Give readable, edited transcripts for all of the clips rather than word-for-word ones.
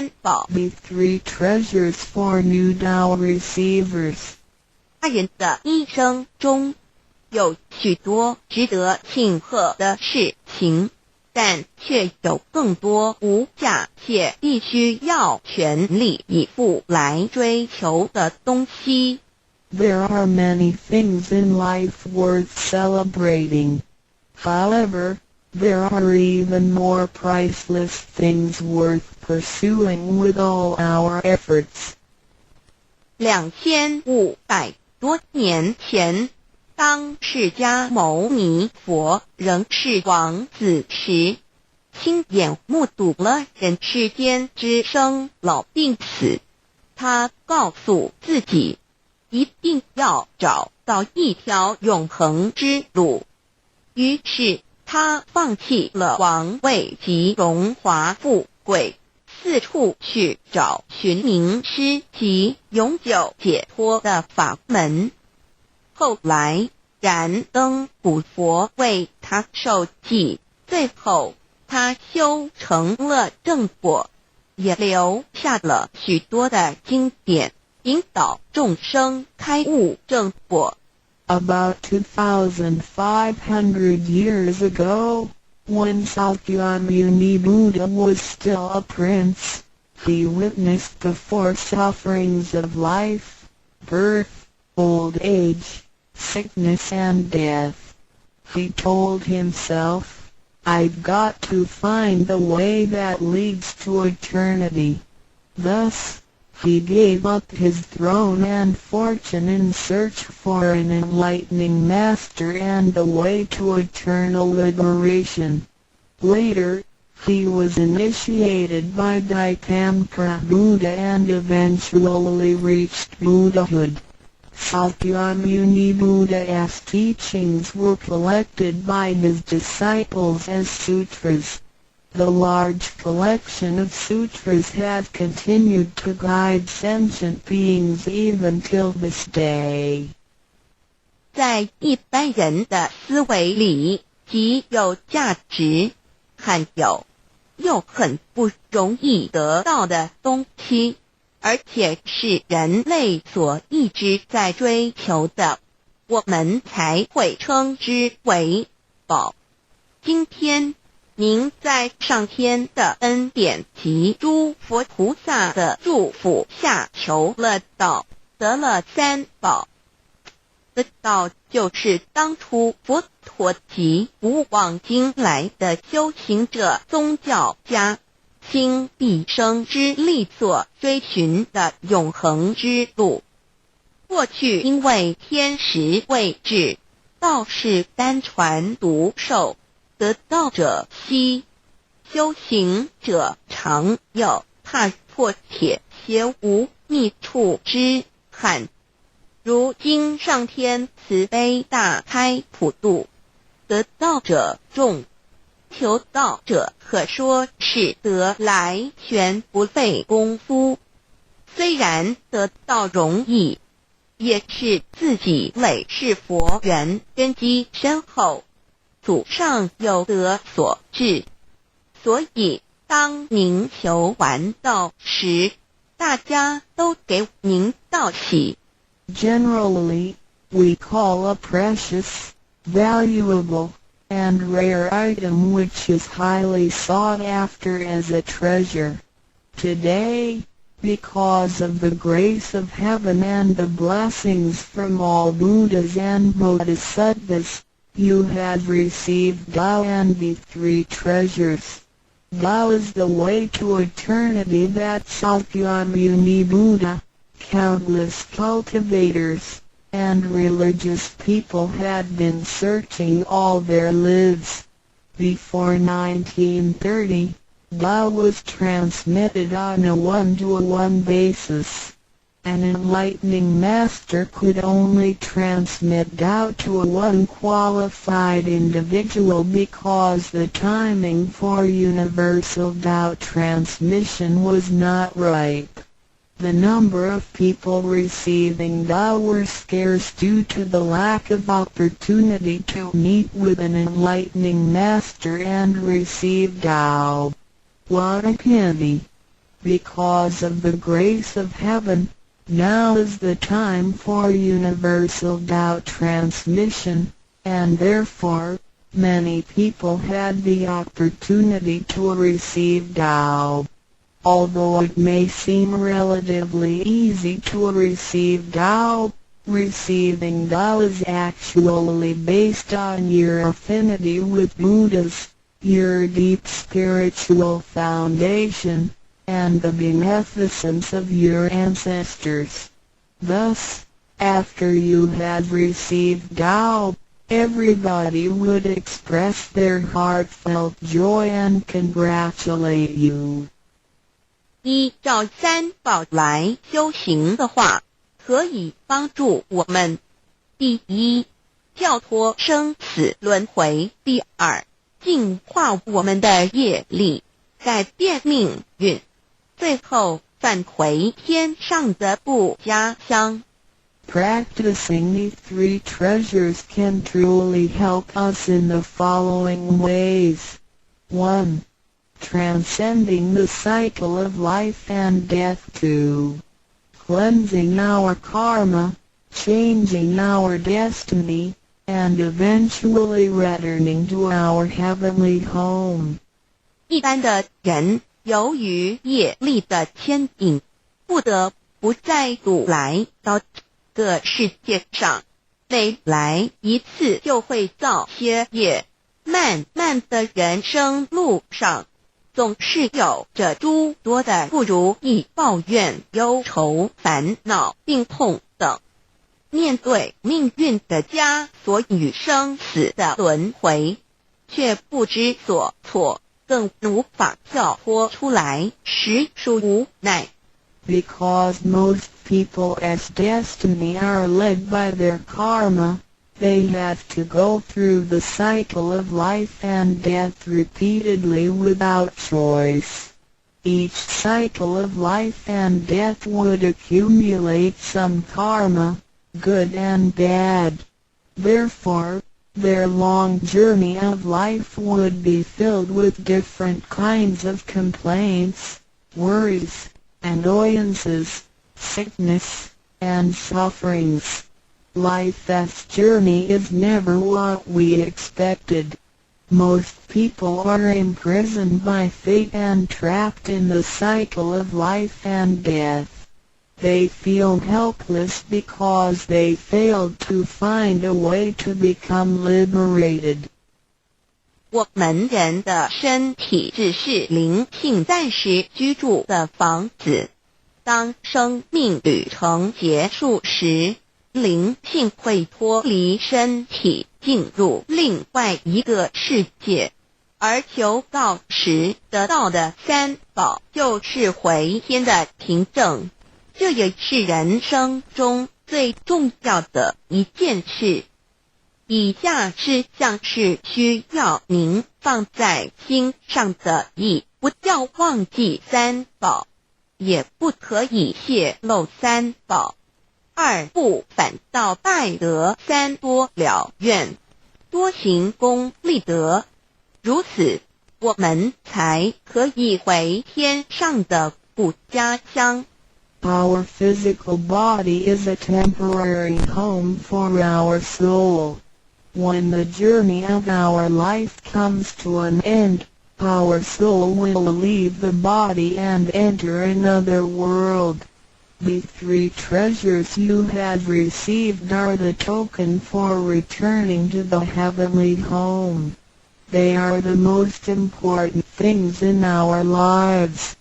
三宝 The three treasures for new Tao receivers. 他人的一生中有许多值得庆贺的事情，但却有更多无价且必须要全力以赴来追求的东西。There are many things in life worth celebrating. However, there are even more priceless things worth pursuing with all our efforts. 2500多年前，当释迦牟尼佛仍是王子时，亲眼目睹了人世间之生老病死。他告诉自己，一定要找到一条永恒之路。于是他放弃了王位及荣华富贵，四处去找寻名师及永久解脱的法门。后来燃灯古佛为他受记，最后他修成了正果，也留下了许多的经典，引导众生开悟正果。About 2,500 years ago, when Sakyamuni Buddha was still a prince, he witnessed the four sufferings of life: birth, old age, sickness and death. He told himself, "I've got to find the way that leads to eternity." Thus, he gave up his throne and fortune in search for an enlightening master and a way to eternal liberation. Later, he was initiated by Daikamkara Buddha and eventually reached Buddhahood. Sakyamuni Buddha's teachings were collected by his disciples as sutras. The large collection of sutras has continued to guide sentient beings even till this day. 在一般人的思维里，极有价值，罕有又很不容易得到的东西，而且是人类所一直在追求的，我们才会称之为宝。今天您在上天的恩典及诸佛菩萨的祝福下求了道，得了三宝。这道就是当初佛陀及古往今来的修行者、宗教家倾毕生之力所追寻的永恒之路。过去因为天时未至，道是单传独授，得道者稀，修行者常有，踏破铁鞋无觅处之憾。如今上天慈悲大开普渡，得道者众，求道者可说是得来全不费功夫。虽然得道容易，也是自己累世佛缘根基深厚，祖上有德所致。所以当您求完道时，大家都给您道喜。Generally, we call a precious, valuable, and rare item which is highly sought after as a treasure. Today, because of the grace of heaven and the blessings from all Buddhas and Bodhisattvas, you have received Tao and the three treasures. Tao is the way to eternity that Sakyamuni Buddha, countless cultivators, and religious people had been searching all their lives. Before 1930, Tao was transmitted on a one-to-one basis. An enlightening master could only transmit Tao to one qualified individual because the timing for universal Tao transmission was not ripe. The number of people receiving Tao were scarce due to the lack of opportunity to meet with an enlightening master and receive Tao. What a pity! Because of the grace of heaven, now is the time for universal Tao transmission, and therefore, many people had the opportunity to receive Tao. Although it may seem relatively easy to receive Tao, receiving Tao is actually based on your affinity with Buddhas, your deep spiritual foundation, and the beneficence of your ancestors. Thus, after you had received Tao, everybody would express their heartfelt joy and congratulate you. 依照三宝来修行的话，可以帮助我们：第一，跳脱生死轮回；第二，净化我们的业力，改变命运；最后返回天上的不家乡。Practicing these three treasures can truly help us in the following ways. 1. Transcending the cycle of life and death. 2. Cleansing our karma, changing our destiny, and eventually returning to our heavenly home. 一般的人由于业力的牵引，不得不再度来到这个世界上，每来一次就会造些业，漫漫的人生路上，总是有着诸多的不如意、抱怨、忧愁、烦恼、病痛等。面对命运的枷锁与生死的轮回，却不知所措，更无法跳脱出来，实属无奈。Because most people as destiny are led by their karma, they have to go through the cycle of life and death repeatedly without choice. Each cycle of life and death would accumulate some karma, good and bad. Therefore, their long journey of life would be filled with different kinds of complaints, worries, annoyances, sickness, and sufferings. Life's journey is never what we expected. Most people are imprisoned by fate and trapped in the cycle of life and death. They feel helpless because they failed to find a way to become liberated. 我们人的身体只是灵性暂时居住的房子，当生命旅程结束时，灵性会脱离身体，进入另外一个世界，而求道时得到的三宝就是回天的凭证。这也是人生中最重要的一件事。以下是像是需要您放在心上的意，不要忘记三宝，也不可以泄露三宝。二不反倒败德，三多了愿，多行功立德，如此我们才可以回天上的不家乡。Our physical body is a temporary home for our soul. When the journey of our life comes to an end, our soul will leave the body and enter another world. The three treasures you have received are the token for returning to the heavenly home. They are the most important things in our lives.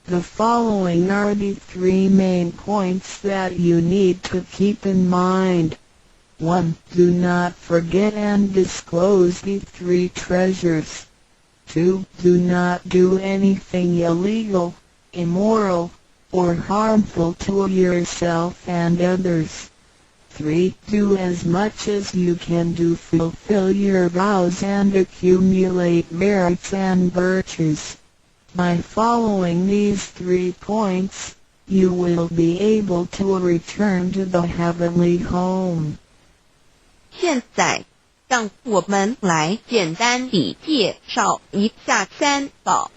The following are the three main points that you need to keep in mind. 1. Do not forget and disclose the three treasures. 2. Do not do anything illegal, immoral, or harmful to yourself and others. 3. Do as much as you can to fulfill your vows and accumulate merits and virtues. By following these 3 points, you will be able to return to the heavenly home. 现在，让我们来简单地介绍一下三宝。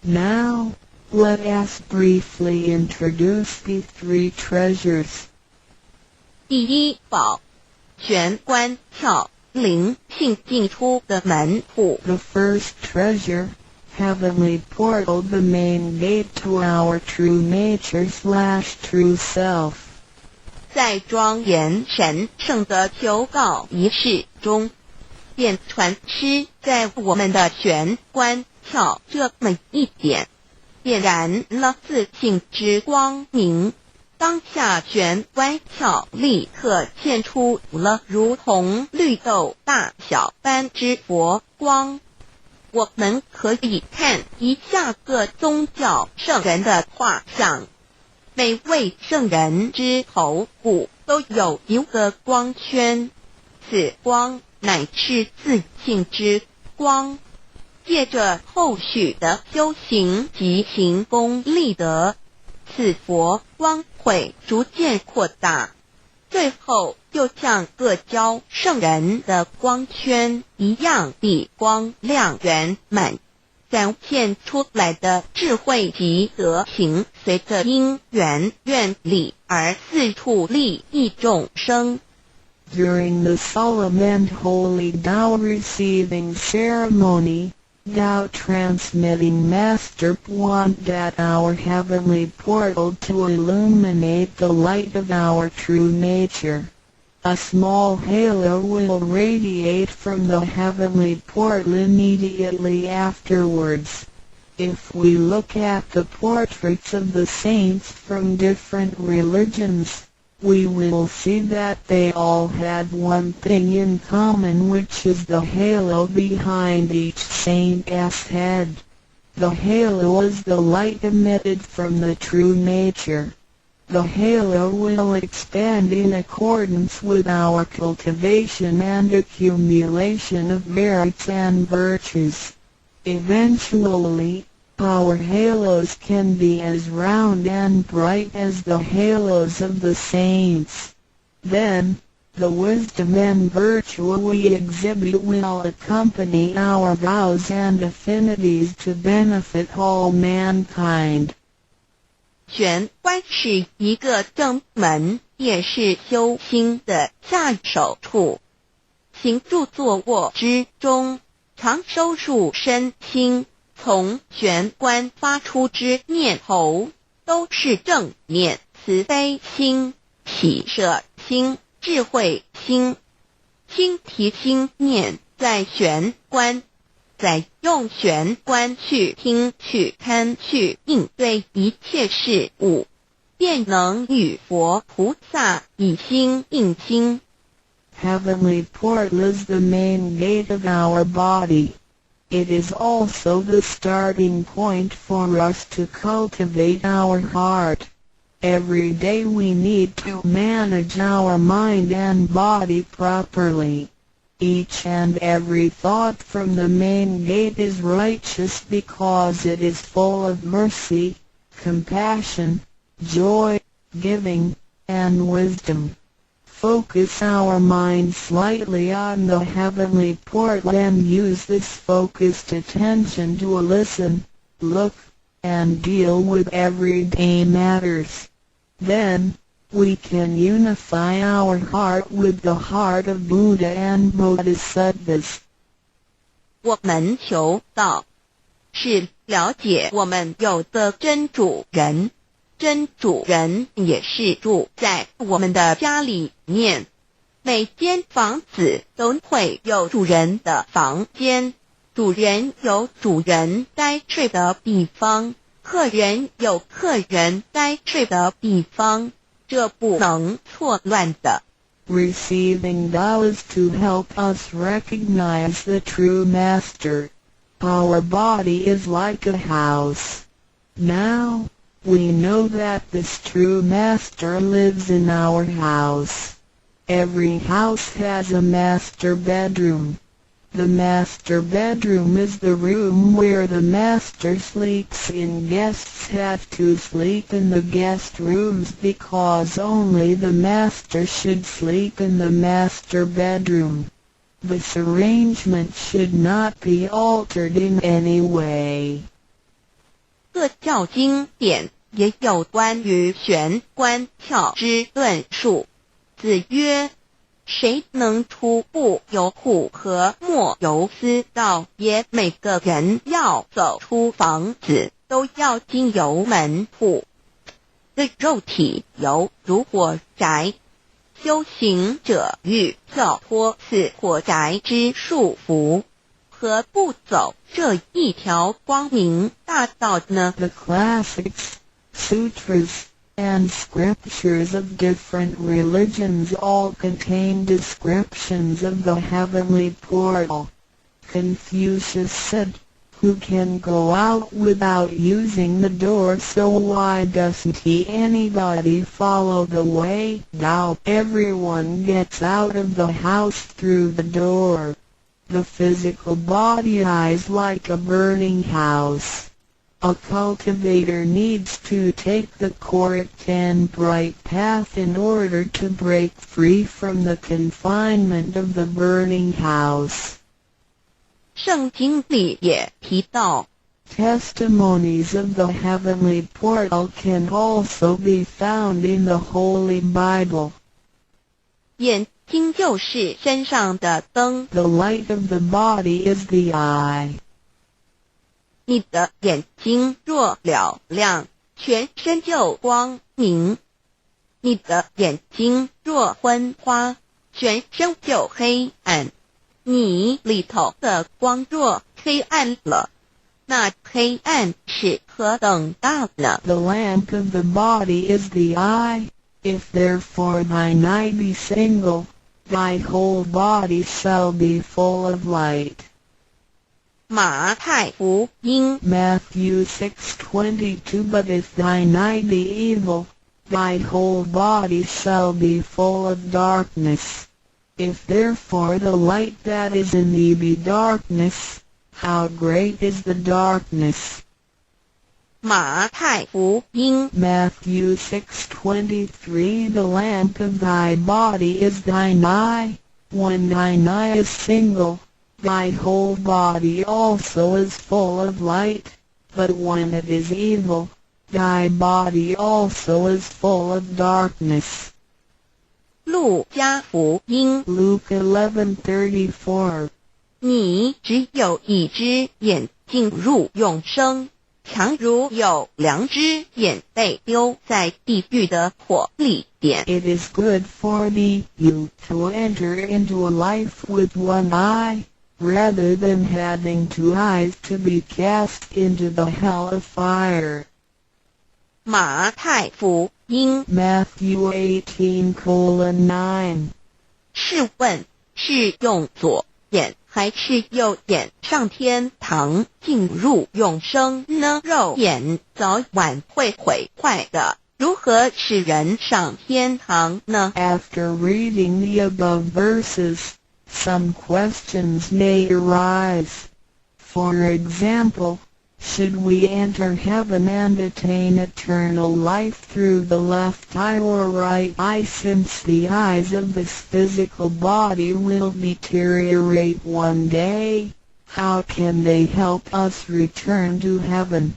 Now, Let us briefly introduce the three treasures. 第一宝，玄关窍，灵性进出的门户。The first treasure, heavenly portal, the main gate to our true nature/true self. 在庄严神圣的求告仪式中，便传师在我们的玄关窍这么一点，点燃了自性之光明。当下玄关窍立刻现出了如同绿豆大小般之佛光。我们可以看一下各宗教圣人的画像，每位圣人之头部都有一个光圈，此光乃是自性之光。借着后续的修行及行功立德，此佛光会逐渐扩大，最后就像各教圣人的光圈一样地光亮圆满，展现出来的智慧及德行，随着因缘愿力而四处利益众生。During the solemn and holy Tao receiving ceremony, Tao transmitting Master want at our heavenly portal to illuminate the light of our true nature. A small halo will radiate from the heavenly portal immediately afterwards. If we look at the portraits of the saints from different religions, we will see that they all had one thing in common, which is the halo behind each saint's head. The halo is the light emitted from the true nature. The halo will expand in accordance with our cultivation and accumulation of merits and virtues. Eventually, our halos can be as round and bright as the halos of the saints. Then, the wisdom and virtue we exhibit will accompany our vows and affinities to benefit all mankind. 玄关是一个正门，也是修心的下手处。行住坐卧之中，常收束身心，从玄关发出之念头，都是正念、慈悲心、喜舍心、智慧心。心提心念在玄关，再用玄关去听、去看、去应对一切事物，便能与佛菩萨以心应心。Heavenly portal is the main gate of our body. It is also the starting point for us to cultivate our heart. Every day we need to manage our mind and body properly. Each and every thought from the main gate is righteous because it is full of mercy, compassion, joy, giving, and wisdom. Focus our mind slightly on the heavenly portal and use this focused attention to listen, look, and deal with everyday matters. Then, we can unify our heart with the heart of Buddha and Bodhisattvas. 我们求道，是了解我们有的真主人。真主人也是住在我们的家里面，每间房子都会有主人的房间，主人有主人该睡的地方，客人有客人该睡的地方，这不能错乱的。Receiving Tao is to help us recognize the true master. Our body is like a house. Now, we know that this true master lives in our house. Every house has a master bedroom. The master bedroom is the room where the master sleeps in. Guests have to sleep in the guest rooms because only the master should sleep in the master bedroom. This arrangement should not be altered in any way. 各教教经典也有关于玄关窍之论述。子曰：谁能出不由户和莫由私道也？每个人要走出房子，都要经由门户。的肉体犹如火宅，修行者欲跳脱此火宅之束缚，何不走这一条光明大道呢？ The classics, sutras, and scriptures of different religions all contain descriptions of the heavenly portal. Confucius said, "Who can go out without using the door, so why doesn't anybody follow the way? Now everyone gets out of the house through the door. The physical body is like a burning house. A cultivator needs to take the correct and bright path in order to break free from the confinement of the burning house." 圣经里也提到 Testimonies of the heavenly portal can also be found in the Holy Bible. 眼睛就是身上的灯， The light of the body is the eye. 你的眼睛若了亮，全身就光明；你的眼睛若昏花，全身就黑暗。你里头的光若黑暗了，那黑暗是何等大呢？ The lamp of the body is the eye. If therefore thine eye be single, thy whole body shall be full of light. 马太福音 Matthew 6:22 But if thine eye be evil, thy whole body shall be full of darkness. If therefore the light that is in thee be darkness, how great is the darkness? 马太福音 Matthew 6:23 The lamp of thy body is thine eye. When thine eye is single, thy whole body also is full of light, but when it is evil, thy body also is full of darkness. 路加福音 Luke 11:34你只有一只眼进入永生，强如有两只眼被丢在地狱的火里点。 It is good for thee, you to enter into a life with one eye, rather than having two eyes to be cast into the hell of fire. 马太福音 Matthew 18:9试问是用左眼还是右眼上天堂进入永生呢？肉眼早晚会毁坏的，如何使人上天堂呢？ After reading the above verses, some questions may arise. For example, should we enter heaven and attain eternal life through the left eye or right eye, since the eyes of this physical body will deteriorate one day? How can they help us return to heaven?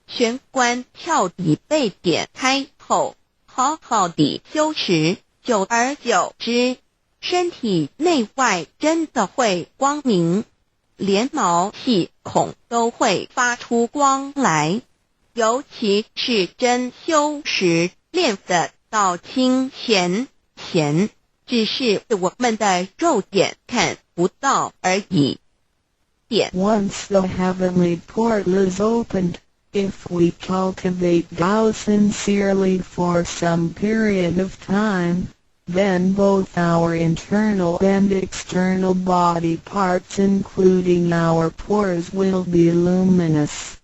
玄关窍已被点开后，好好地修持，久而久之，身体内外真的会光明，连毛细孔都会发出光来。尤其是真修持练得到清闲，只是我们的肉眼看不到而已。点 Once the heavenly portal is opened, if we cultivate Tao sincerely for some period of time, then both our internal and external body parts, including our pores, will be luminous.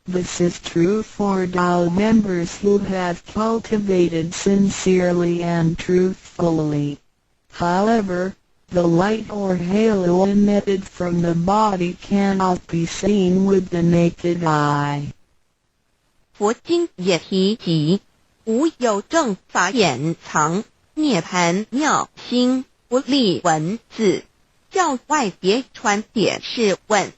This is true for Tao members who have cultivated sincerely and truthfully. However, the light or halo emitted from the body cannot be seen with the naked eye. 佛经也提及，无有正法掩藏，涅盘妙心，不立文字，教外别传点是问，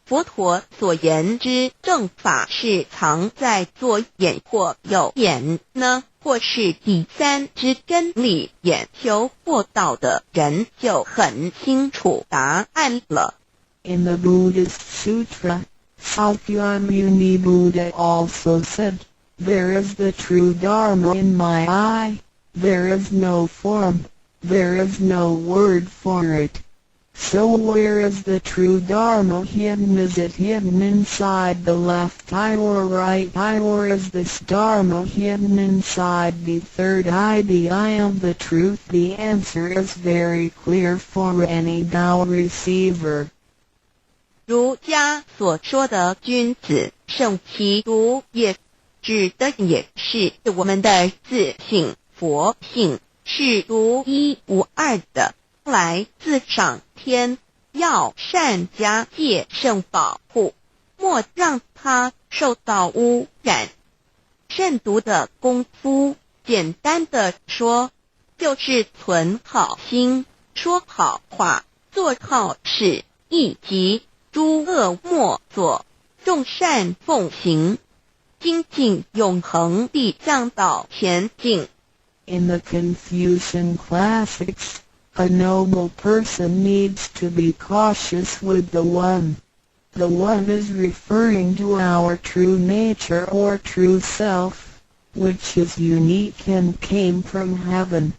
佛陀所言之正法是藏在左眼或右眼呢，或是第三之真理眼？求获道的人就很清楚答案了。In the Buddhist Sutra, Sakyamuni Buddha also said, "There is the true Dharma in my eye, there is no form, there is no word for it. So where is the true Dharma hidden? Is it hidden inside the left eye or right eye, or is this Dharma hidden inside the third eye, the eye of the truth?" The answer is very clear for any Tao receiver. 儒家所说的君子圣其独也，指的也是我们的自性佛性，是独一无二的，来自上天，要善加戒慎保护，莫让它受到污染。慎独的功夫，简单的说，就是存好心，说好话，做好事，以及诸恶莫作，众善奉行，精进永恒地向导前进。In the Confucian classics, a noble person needs to be cautious with the One. The One is referring to our true nature or true self, which is unique and came from heaven.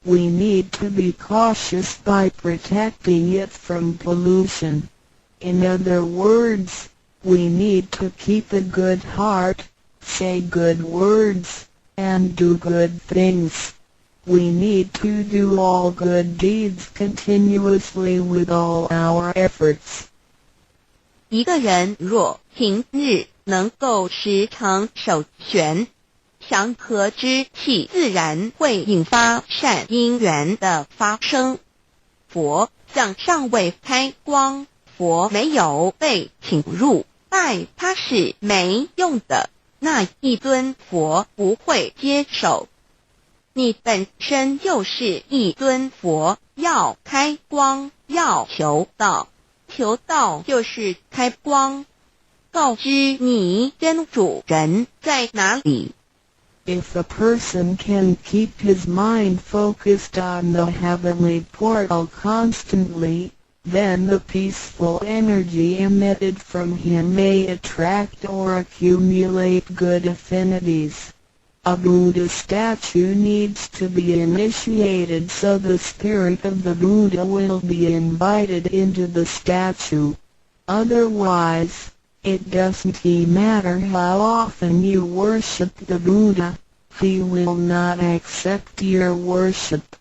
We need to be cautious by protecting it from pollution. In other words, we need to keep a good heart, say good words, and do good things. We need to do all good deeds continuously with all our efforts. 一个人若平日能够时常守权，祥和之气自然会引发善因缘的发生。佛像尚未开光，佛没有被请入，拜他是没用的，那一尊佛不会接受。你本身就是一尊佛，要开光，要求道，求道就是开光，告知你真主人在哪里。If a person can keep his mind focused on the heavenly portal constantly, then the peaceful energy emitted from him may attract or accumulate good affinities. A Buddha statue needs to be initiated so the spirit of the Buddha will be invited into the statue. Otherwise, it doesn't matter how often you worship the Buddha, he will not accept your worship.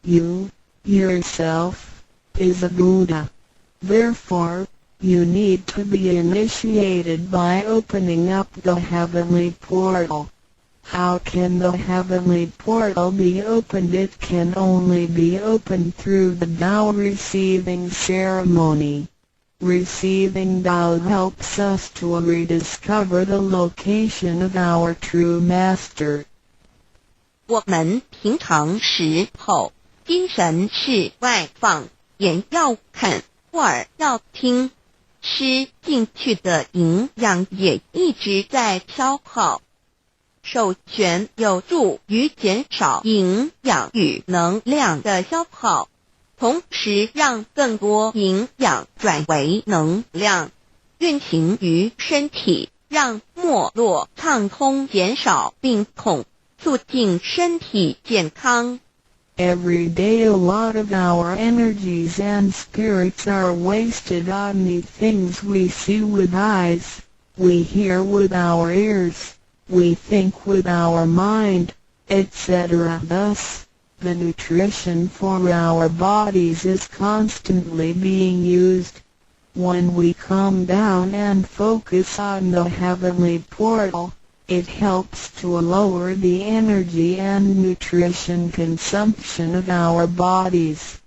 You, yourself, is a Buddha. Therefore, you need to be initiated by opening up the heavenly portal. How can the heavenly portal be opened? It can only be opened through the Tao receiving ceremony. Receiving Tao helps us to rediscover the location of our true master. 我们平常时候精神是外放，眼要看，耳要听，吃进去的营养也一直在消耗。守权有助于减少营养与能量的消耗，同时让更多营养转为能量，运行于身体，让脉络畅通，减少病痛，促进身体健康。Every day a lot of our energies and spirits are wasted on the things we see with eyes, we hear with our ears, we think with our mind, etc. Thus, the nutrition for our bodies is constantly being used. When we calm down and focus on the heavenly portal, it helps to lower the energy and nutrition consumption of our bodies.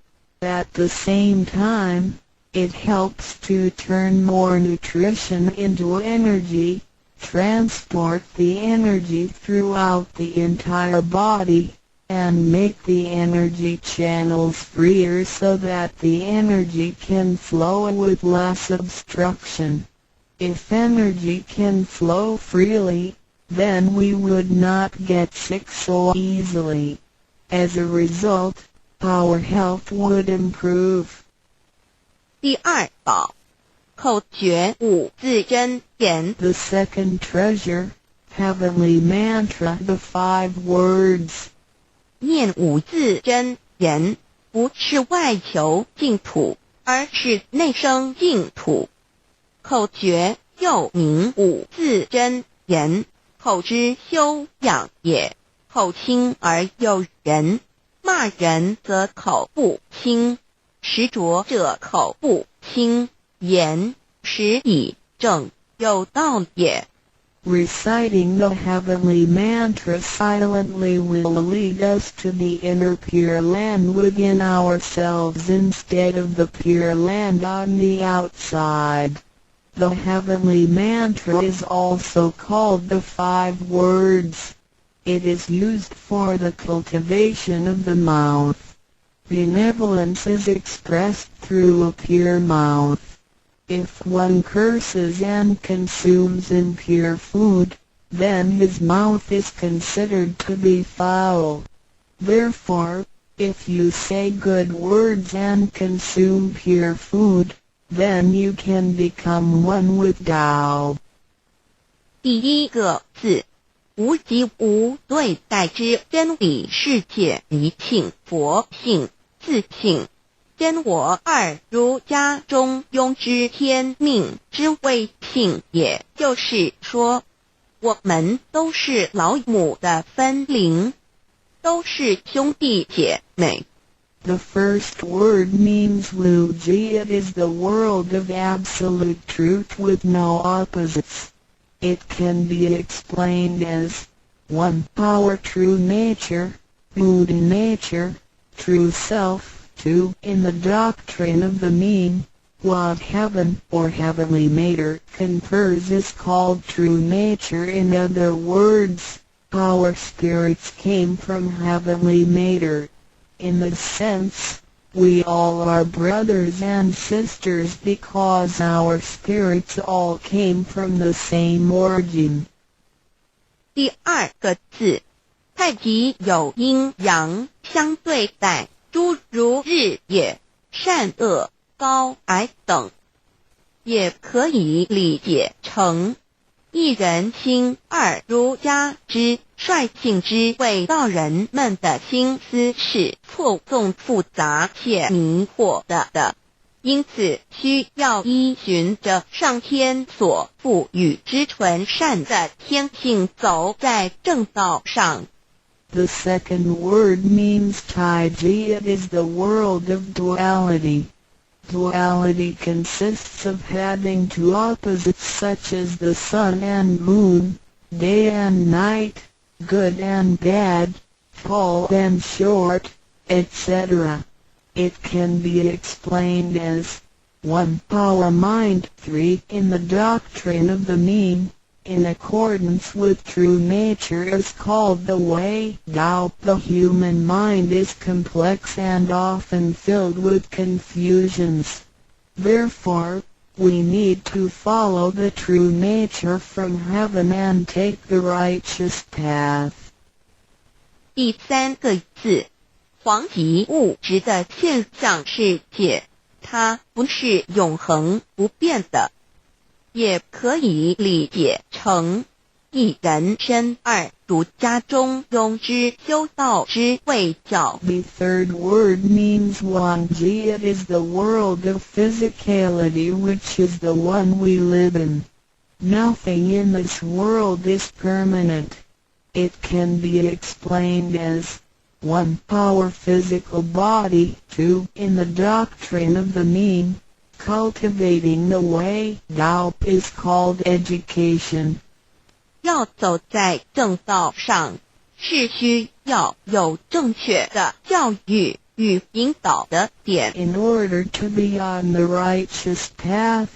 At the same time, it helps to turn more nutrition into energy, transport the energy throughout the entire body, and make the energy channels freer so that the energy can flow with less obstruction. If energy can flow freely, then we would not get sick so easily. As a result, our health would improve. 第二宝，口诀五字真言。 The second treasure, heavenly mantra, the 5 words. 念五字真言，不是外求净土，而是内生净土。口诀又名五字真言，口之修养也。口轻而诱人，骂人则口不轻，实着者口不轻，言实以正，有道也。 Reciting the heavenly mantra silently will lead us to the inner Pure Land within ourselves instead of the Pure Land on the outside. The heavenly mantra is also called the 5 words. It is used for the cultivation of the mouth. Benevolence is expressed through a pure mouth. If one curses and consumes impure food, then his mouth is considered to be foul. Therefore, if you say good words and consume pure food, then you can become one with Tao. 第一个字，无即无对待之真理世界一性佛性自性。真我二儒家中庸之天命之谓性，也就是说，我们都是老母的分灵，都是兄弟姐妹。 The first word means Luji. It is the world of absolute truth with no opposites. It can be explained as 1. Our true nature, Buddha nature, true self. 2. In the doctrine of the mean, what heaven or heavenly matter confers is called true nature. In other words, our spirits came from heavenly matter. In this sense, we all are brothers and sisters because our spirits all came from the same origin. 第二个字，太极有阴阳相对待。 诸如日也，善恶、高矮等，也可以理解成一人心二儒家之率性之谓道人们的心思是错综复杂且迷惑的，因此需要依循着上天所赋予之纯善的天性走在正道上。 The second word means Taiji. It is the world of duality. Duality consists of having 2 opposites such as the sun and moon, day and night, good and bad, tall and short, etc. It can be explained as 1. Our mind. 3. In the doctrine of the mean, in accordance with true nature is called the way. Tao. The human mind is complex and often filled with confusions. Therefore, we need to follow the true nature from heaven and take the righteous path. 第三个字，黄极物质的现象世界，它不是永恒不变的。 也可以理解成一人身二儒家中庸之修道之谓教。 The third word means Wangji. It is the world of physicality which is the one we live in. Nothing in this world is permanent. It can be explained as 1. Our physical body. 2. In the doctrine of the mean, cultivating the way, Tao, is called education. 要走在正道上，是需要有正确的教育与引导的点。 In order to be on the righteous path,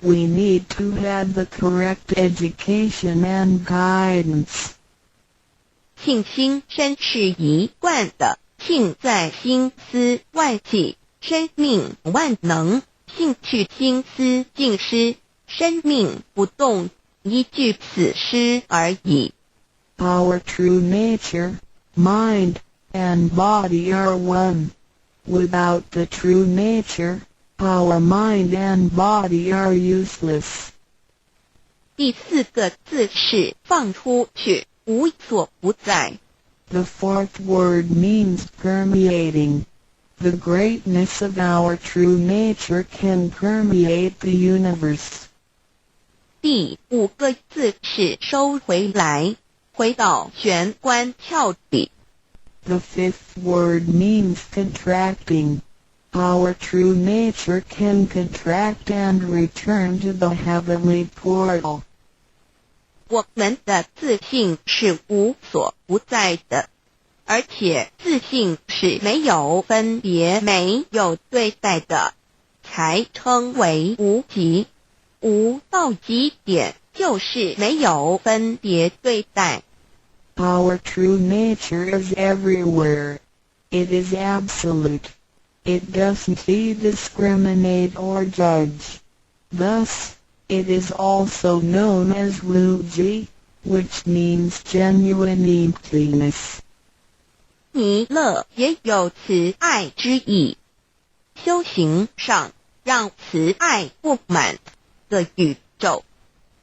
we need to have the correct education and guidance. 庆心身是一贯的，庆在心思外际，生命万能，兴趣心思尽失，生命不动，一句此诗而已。Our true nature, mind, and body are one. Without the true nature, our mind and body are useless. 第四个字是放出去，无所不在。The fourth word means permeating. The greatness of our true nature can permeate the universe. 第五个字是收回来，回到玄关窍里。The fifth word means contracting. Our true nature can contract and return to the heavenly portal. 我们的自信是无所不在的，而且自信是没有分别、没有对待的，才称为无极。无到极点就是没有分别对待。Our true nature is everywhere. It is absolute. It doesn't discriminate or judge. Thus, it is also known as Wuji, which means genuine emptiness. 弥勒也有慈爱之意，修行上让慈爱布满的宇宙，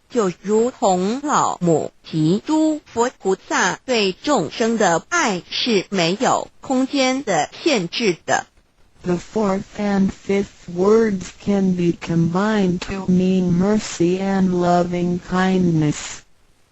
就如同老母及诸佛菩萨对众生的爱是没有空间的限制的。The fourth and fifth words can be combined to mean mercy and loving kindness.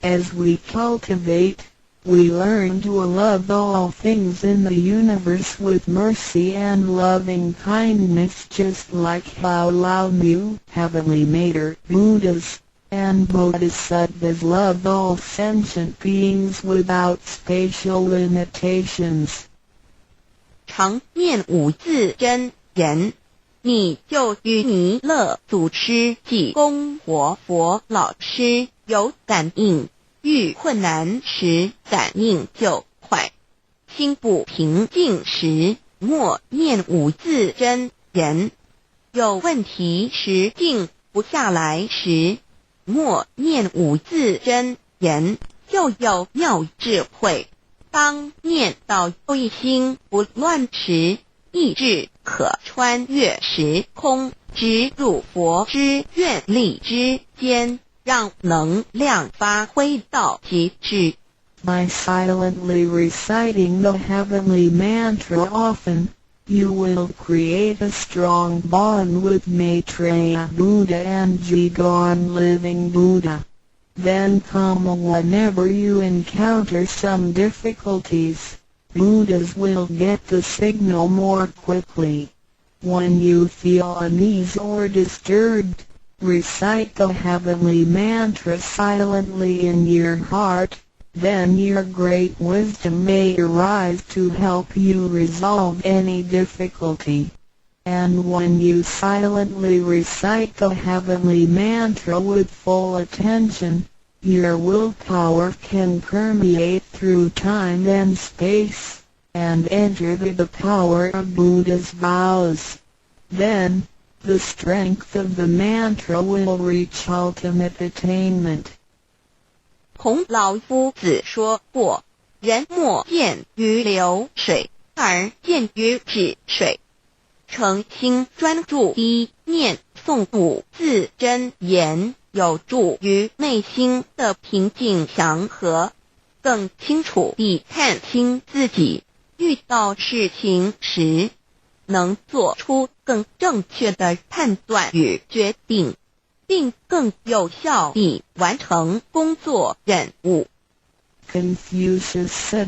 As we cultivate, we learn to love all things in the universe with mercy and loving kindness, just like how Lao Mu, Heavenly Mater, Buddhas, and Bodhisattvas love all sentient beings without spatial limitations. 常念五字真言，你就与弥勒祖师及供活佛老师有感应，遇困难时感应就快，心不平静时默念五字真言，有问题时静不下来时默念五字真言，就有妙智慧。当念到一心不乱时，意志可穿越时空，直入佛之愿力之间，让能量发挥到极致。By silently reciting the heavenly mantra often, you will create a strong bond with Maitreya Buddha and Jigon Living Buddha. Then come whenever you encounter some difficulties, Buddhas will get the signal more quickly. When you feel unease or disturbed, recite the heavenly mantra silently in your heart, then your great wisdom may arise to help you resolve any difficulty. And when you silently recite the heavenly mantra with full attention, your willpower can permeate through time and space, and enter the power of Buddha's vows. Then, the strength of the mantra will reach ultimate attainment. 孔老夫子说过，人莫见于流水，而见于止水。诚心专注一念诵五字真言，有助于内心的平静祥和，更清楚地看清自己，遇到事情时能做出更正确的判断与决定，并更有效地完成工作任务。Confucius said,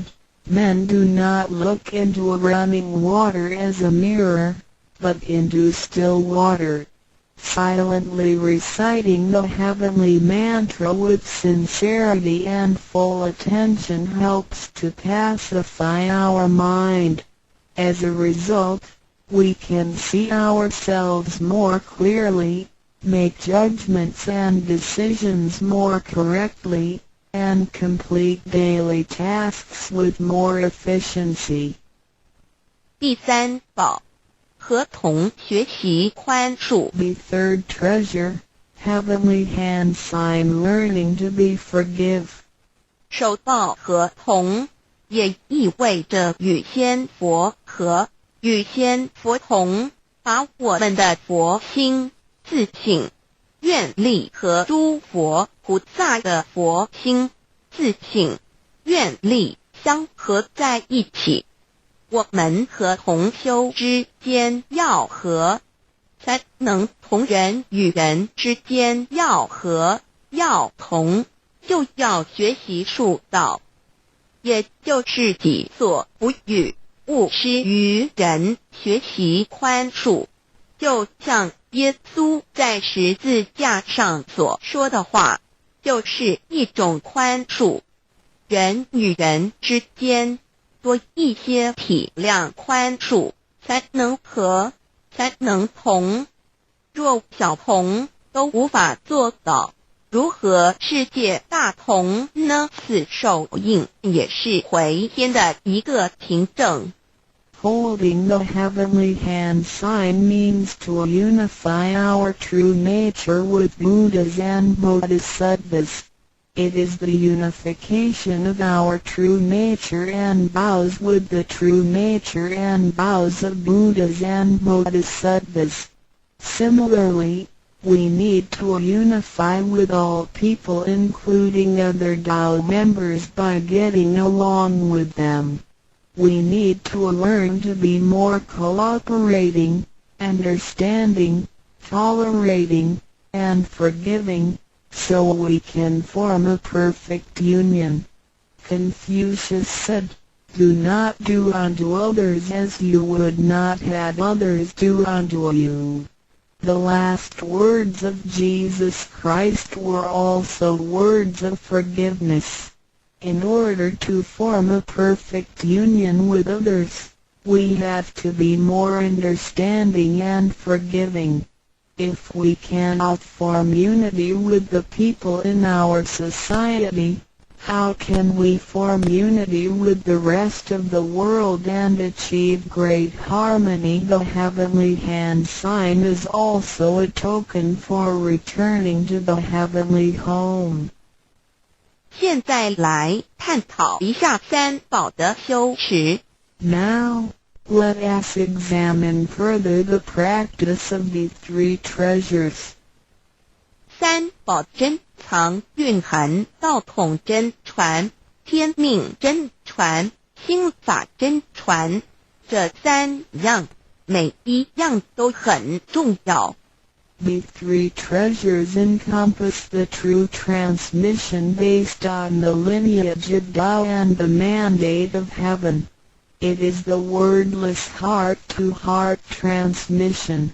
"Men do not look into running water as a mirror, but into still water." Silently reciting the heavenly mantra with sincerity and full attention helps to pacify our mind. As a result, we can see ourselves more clearly, make judgments and decisions more correctly, and complete daily tasks with more efficiency. 第三宝，合同学习宽恕。The third treasure, heavenly hand sign learning to be forgive. 手抱合同也意味着与仙佛合，与仙佛同，把我们的佛心、自信、愿力和诸佛菩萨的佛心、自信、愿力相合在一起。我们和同修之间要和，才能同人与人之间要和要同，就要学习术道，也就是己所不欲，勿施于人，学习宽恕。就像耶稣在十字架上所说的话，就是一种宽恕。人与人之间多一些体谅宽恕，才能和，才能同。若小同都无法做到，如何世界大同呢？此手印也是回天的一个凭证。Holding the heavenly hand sign means to unify our true nature with Buddhas and Bodhisattvas. It is the unification of our true nature and vows with the true nature and vows of Buddhas and Bodhisattvas. Similarly, we need to unify with all people including other Tao members by getting along with them. We need to learn to be more cooperating, understanding, tolerating, and forgiving, so we can form a perfect union. Confucius said, "Do not do unto others as you would not have others do unto you." The last words of Jesus Christ were also words of forgiveness. In order to form a perfect union with others, we have to be more understanding and forgiving. If we cannot form unity with the people in our society, how can we form unity with the rest of the world and achieve great harmony? The heavenly hand sign is also a token for returning to the heavenly home. 现在来探讨一下三宝的修持。Now, let us examine further the practice of the three treasures. 三宝珍藏蕴含道统真传、天命真传、心法真传，这三样每一样都很重要。The three treasures encompass the true transmission based on the lineage of Tao and the mandate of heaven. It is the wordless heart-to-heart transmission.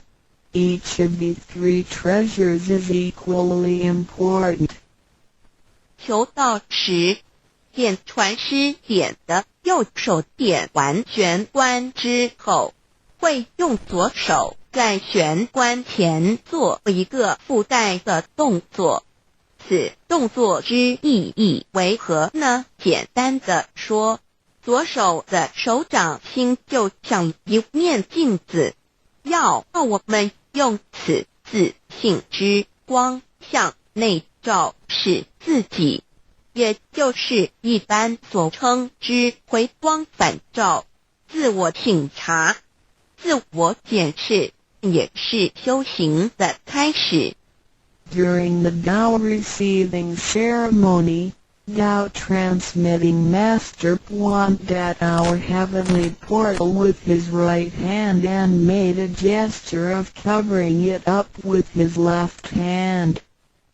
Each of the three treasures is equally important. 求道时，点传师点的右手点完玄关之后，会用左手在玄关前做一个附带的动作。此动作之意义为何呢？简单的说，左手的手掌心就像一面镜子，要我们用此自信之光向内照视自己，也就是一般所称之回光返照，自我省察、自我检视，也是修行的开始。During the Tao receiving ceremony, Tao transmitting Master pointed at our heavenly portal with his right hand and made a gesture of covering it up with his left hand.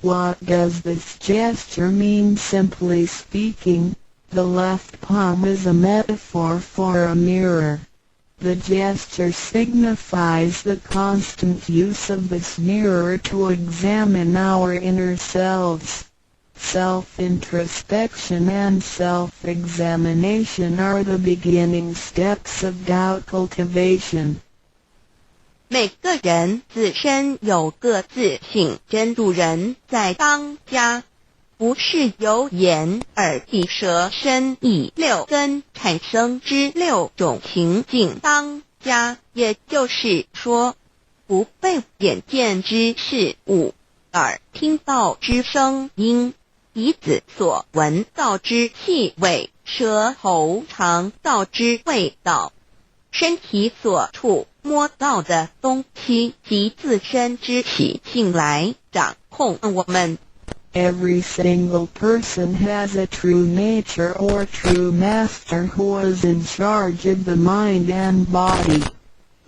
What does this gesture mean? Simply speaking, the left palm is a metaphor for a mirror. The gesture signifies the constant use of this mirror to examine our inner selves. Self-introspection and self-examination are the beginning steps of Tao cultivation. 每个人自身有个自性真主人在当家，不是由眼、耳、鼻、舌、身、意六根产生之六种情境当家，也就是说，不被眼见之事物、耳听到之声音、鼻子所闻到之气味、舌头尝到之味道、身体所触摸到的东西及自身之习性来掌控我们。Every single person has a true nature or true master who is in charge of the mind and body.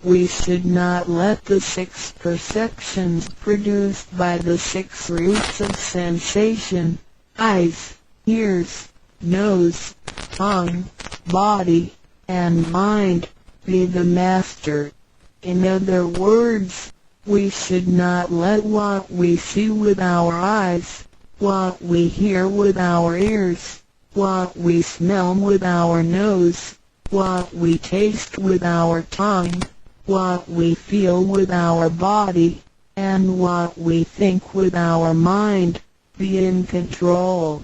We should not let the 6 perceptions produced by the 6 roots of sensation, eyes, ears, nose, tongue, body, and mind, be the master. In other words, we should not let what we see with our eyes, what we hear with our ears, what we smell with our nose, what we taste with our tongue, what we feel with our body, and what we think with our mind, be in control.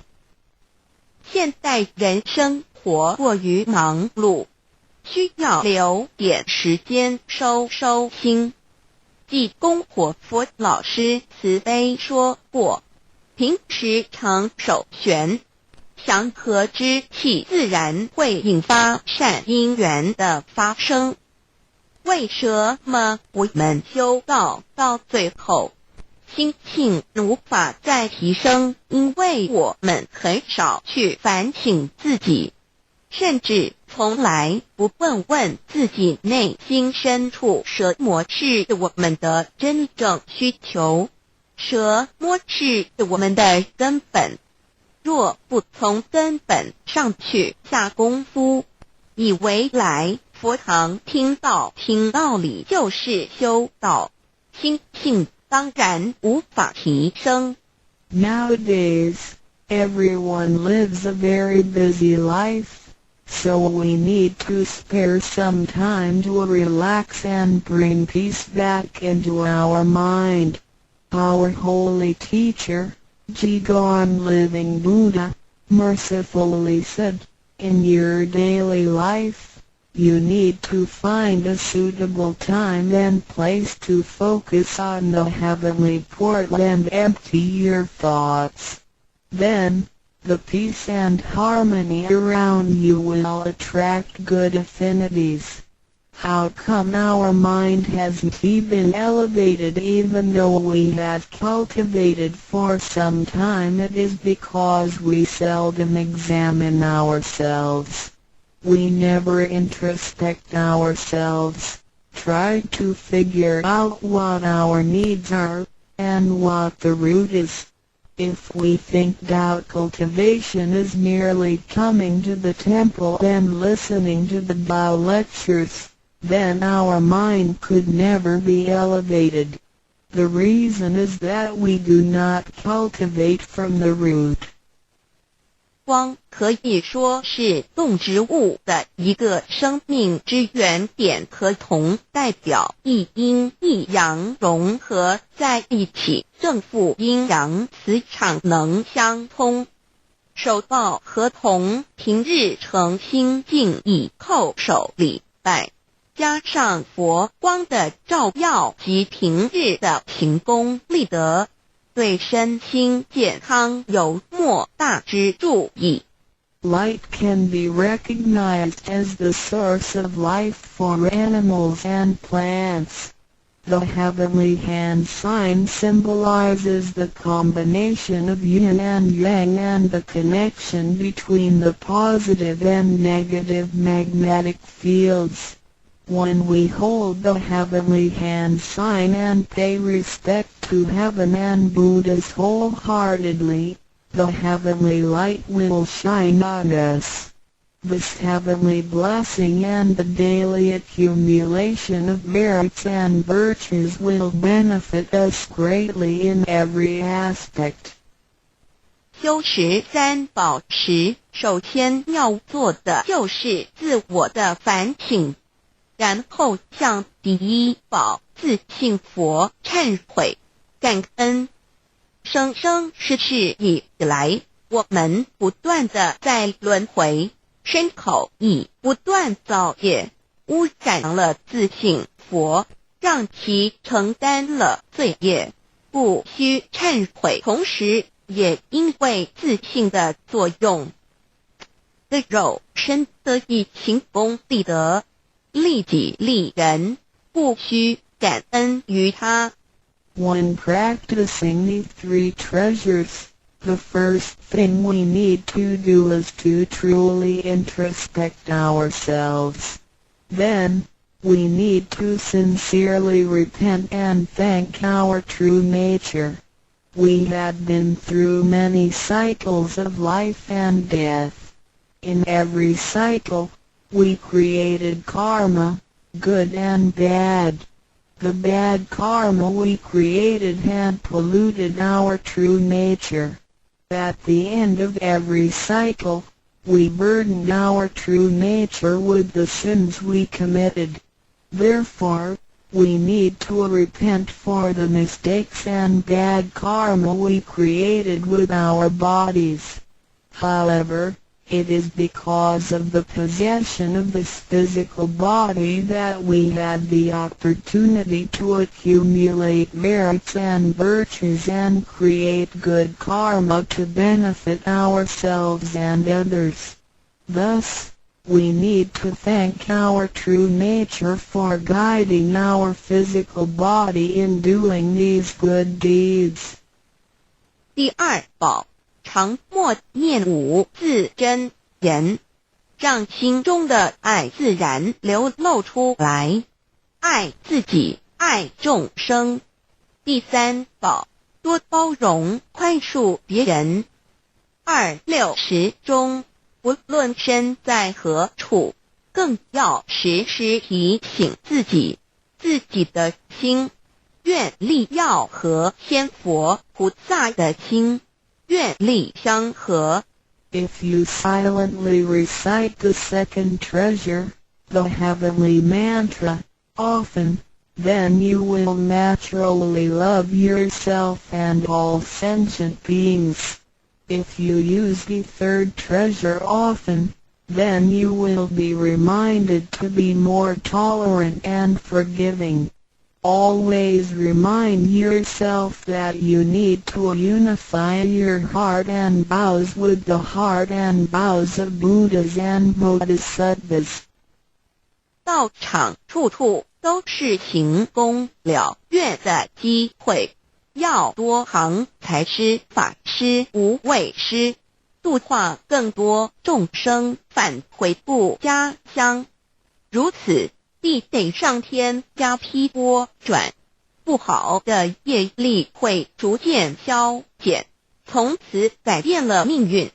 现代人生活过于忙碌，需要留点时间收心。济公活佛老师慈悲说过，平时常手旋，祥和之气自然会引发善因缘的发生。为什么我们修道到最后，心性无法再提升？因为我们很少去反省自己，甚至从来不问自己内心深处什么是我们的真正需求，什么是我们的根本。若不从根本上去下功夫，以为来佛堂听道理就是修道，心性当然无法提升。Nowadays, everyone lives a very busy life, so we need to spare some time to relax and bring peace back into our mind. Our holy teacher, Jigon Living Buddha, mercifully said, in your daily life, you need to find a suitable time and place to focus on the heavenly port and empty your thoughts. Then, the peace and harmony around you will attract good affinities. How come our mind hasn't been elevated even though we have cultivated for some time? It is because we seldom examine ourselves. We never introspect ourselves, try to figure out what our needs are, and what the root is. If we think doubt cultivation is merely coming to the temple and listening to the Tao lectures, then our mind could never be elevated. The reason is that we do not cultivate from the root. 光可以说是动植物的一个生命之原点和铜代表一阴一阳融合在一起，正负阴阳磁场能相通。手抱和铜平日诚心敬意叩首礼拜，加上佛光的照耀及平日的行功立德，对身心健康有莫大之助益。Light can be recognized as the source of life for animals and plants. The heavenly hand sign symbolizes the combination of yin and yang and the connection between the positive and negative magnetic fields. When we hold the heavenly hand sign and pay respect to heaven and Buddhas wholeheartedly, the heavenly light will shine on us. This heavenly blessing and the daily accumulation of merits and virtues will benefit us greatly in every aspect. 修持三宝时，首先要做的就是自我的反省，然后向第一宝自信佛忏悔、感恩。生生世世以来，我们不断地在轮回，身口意不断造业，污染了自性佛，让其承担了罪业，不需忏悔。同时也因为自性的作用，的肉身得以行功立德，利己利人，不需感恩于他。When practicing these three treasures, the first thing we need to do is to truly introspect ourselves. Then, we need to sincerely repent and thank our true nature. We have been through many cycles of life and death. In every cycle, we created karma, good and bad. The bad karma we created had polluted our true nature. At the end of every cycle, we burdened our true nature with the sins we committed. Therefore, we need to repent for the mistakes and bad karma we created with our bodies. However, it is because of the possession of this physical body that we had the opportunity to accumulate merits and virtues and create good karma to benefit ourselves and others. Thus, we need to thank our true nature for guiding our physical body in doing these good deeds. 第二宝，常默念五字真言，让心中的爱自然流露出来，爱自己，爱众生。第三宝，多包容宽恕别人。26时中，不论身在何处，更要时时提醒自己的心，愿力要和天佛菩萨的心，愿力相合。If you silently recite the second treasure, the heavenly mantra, often, then you will naturally love yourself and all sentient beings. If you use the third treasure often, then you will be reminded to be more tolerant and forgiving. Always remind yourself that you need to unify your heart and vows with the heart and vows of Buddhas and Bodhisattvas. 道场处处都是行功了愿的机会，要多行财施、法施、无畏施，度化更多众生返回不家乡。如此，必得上天加批拨转，不好的业力会逐渐消减，从此改变了命运。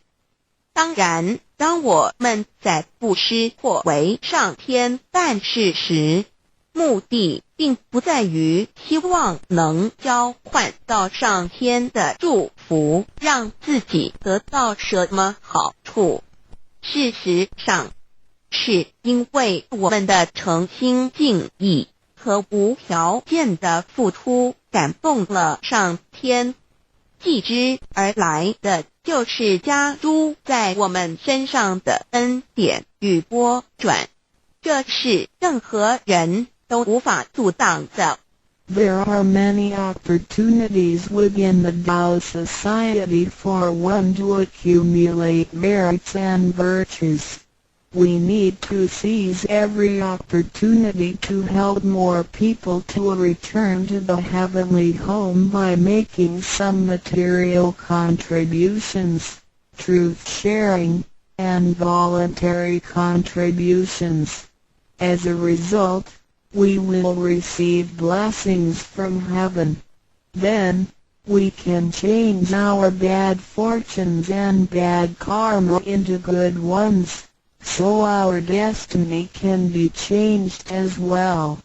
当然，当我们在布施或为上天办事时，目的并不在于希望能交换到上天的祝福，让自己得到什么好处。事实上，是因为我们的诚心敬意和无条件的付出感动了上天，继之而来的就是加诸在我们身上的恩典与拨转，这是任何人都无法阻挡的。There are many opportunities within the Tao society for one to accumulate merits and virtues. We need to seize every opportunity to help more people to return to the heavenly home by making some material contributions, truth sharing, and voluntary contributions. As a result, we will receive blessings from heaven. Then, we can change our bad fortunes and bad karma into good ones, so our destiny can be changed as well.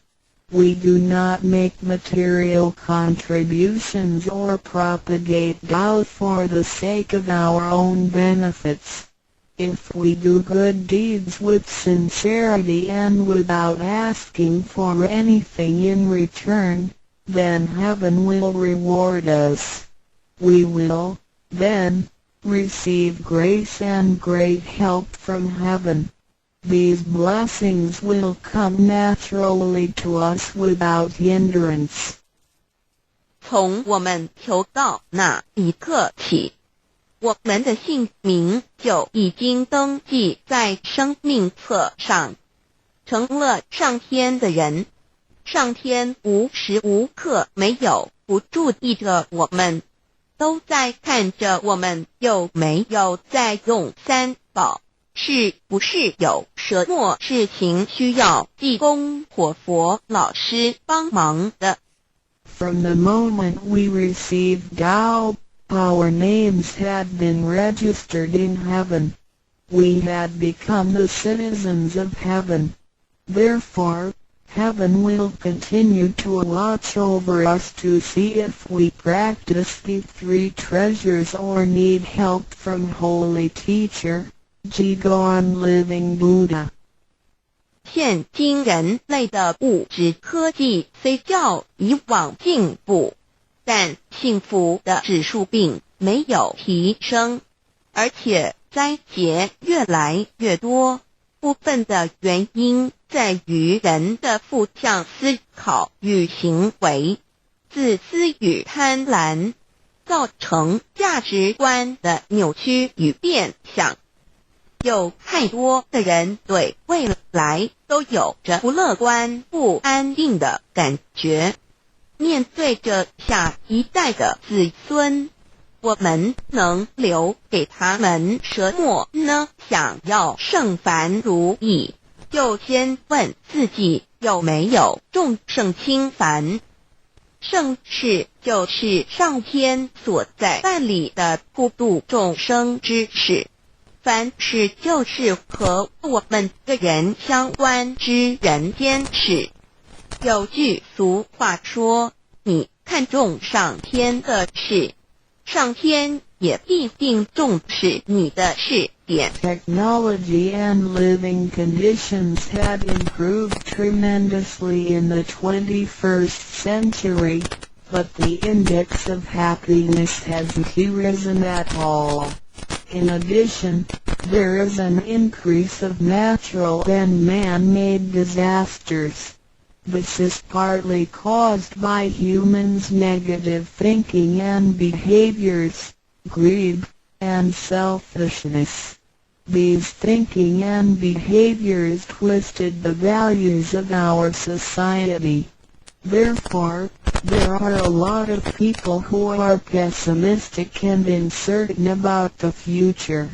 We do not make material contributions or propagate doubt for the sake of our own benefits. If we do good deeds with sincerity and without asking for anything in return, then heaven will reward us. we will, then, receive grace and great help from heaven. These blessings will come naturally to us without hindrance. 从我们求道那一刻起，我们的姓名就已经登记在生命册上，成了上天的人。上天无时无刻没有不注意着我们，都在看着我们有没有在用三宝，是不是有什么事情需要济公活佛老师帮忙的。From the moment we received Tao, our names had been registered in heaven. We had become the citizens of heaven. Therefore, heaven will continue to watch over us to see if we practice the three treasures or need help from Holy Teacher, Jigon Living Buddha. 现今人类的物质科技虽较以往进步，但幸福的指数并没有提升，而且灾劫越来越多。部分的原因在于人的负向思考与行为，自私与贪婪，造成价值观的扭曲与变相。有太多的人对未来都有着不乐观、不安定的感觉。面对着下一代的子孙，我们能留给他们什么呢？想要圣凡如意，就先问自己有没有众圣轻凡。圣事就是上天所在办理的普度众生之事，凡事就是和我们个人相关之人间事。有句俗话说，你看重上天的事，上天也必定重视你的事点。 Technology and living conditions had improved tremendously in the 21st century, but the index of happiness hasn't risen at all. In addition, there is an increase of natural and man-made disasters. This is partly caused by humans' negative thinking and behaviors, greed, and selfishness. These thinking and behaviors twisted the values of our society. Therefore, there are a lot of people who are pessimistic and uncertain about the future.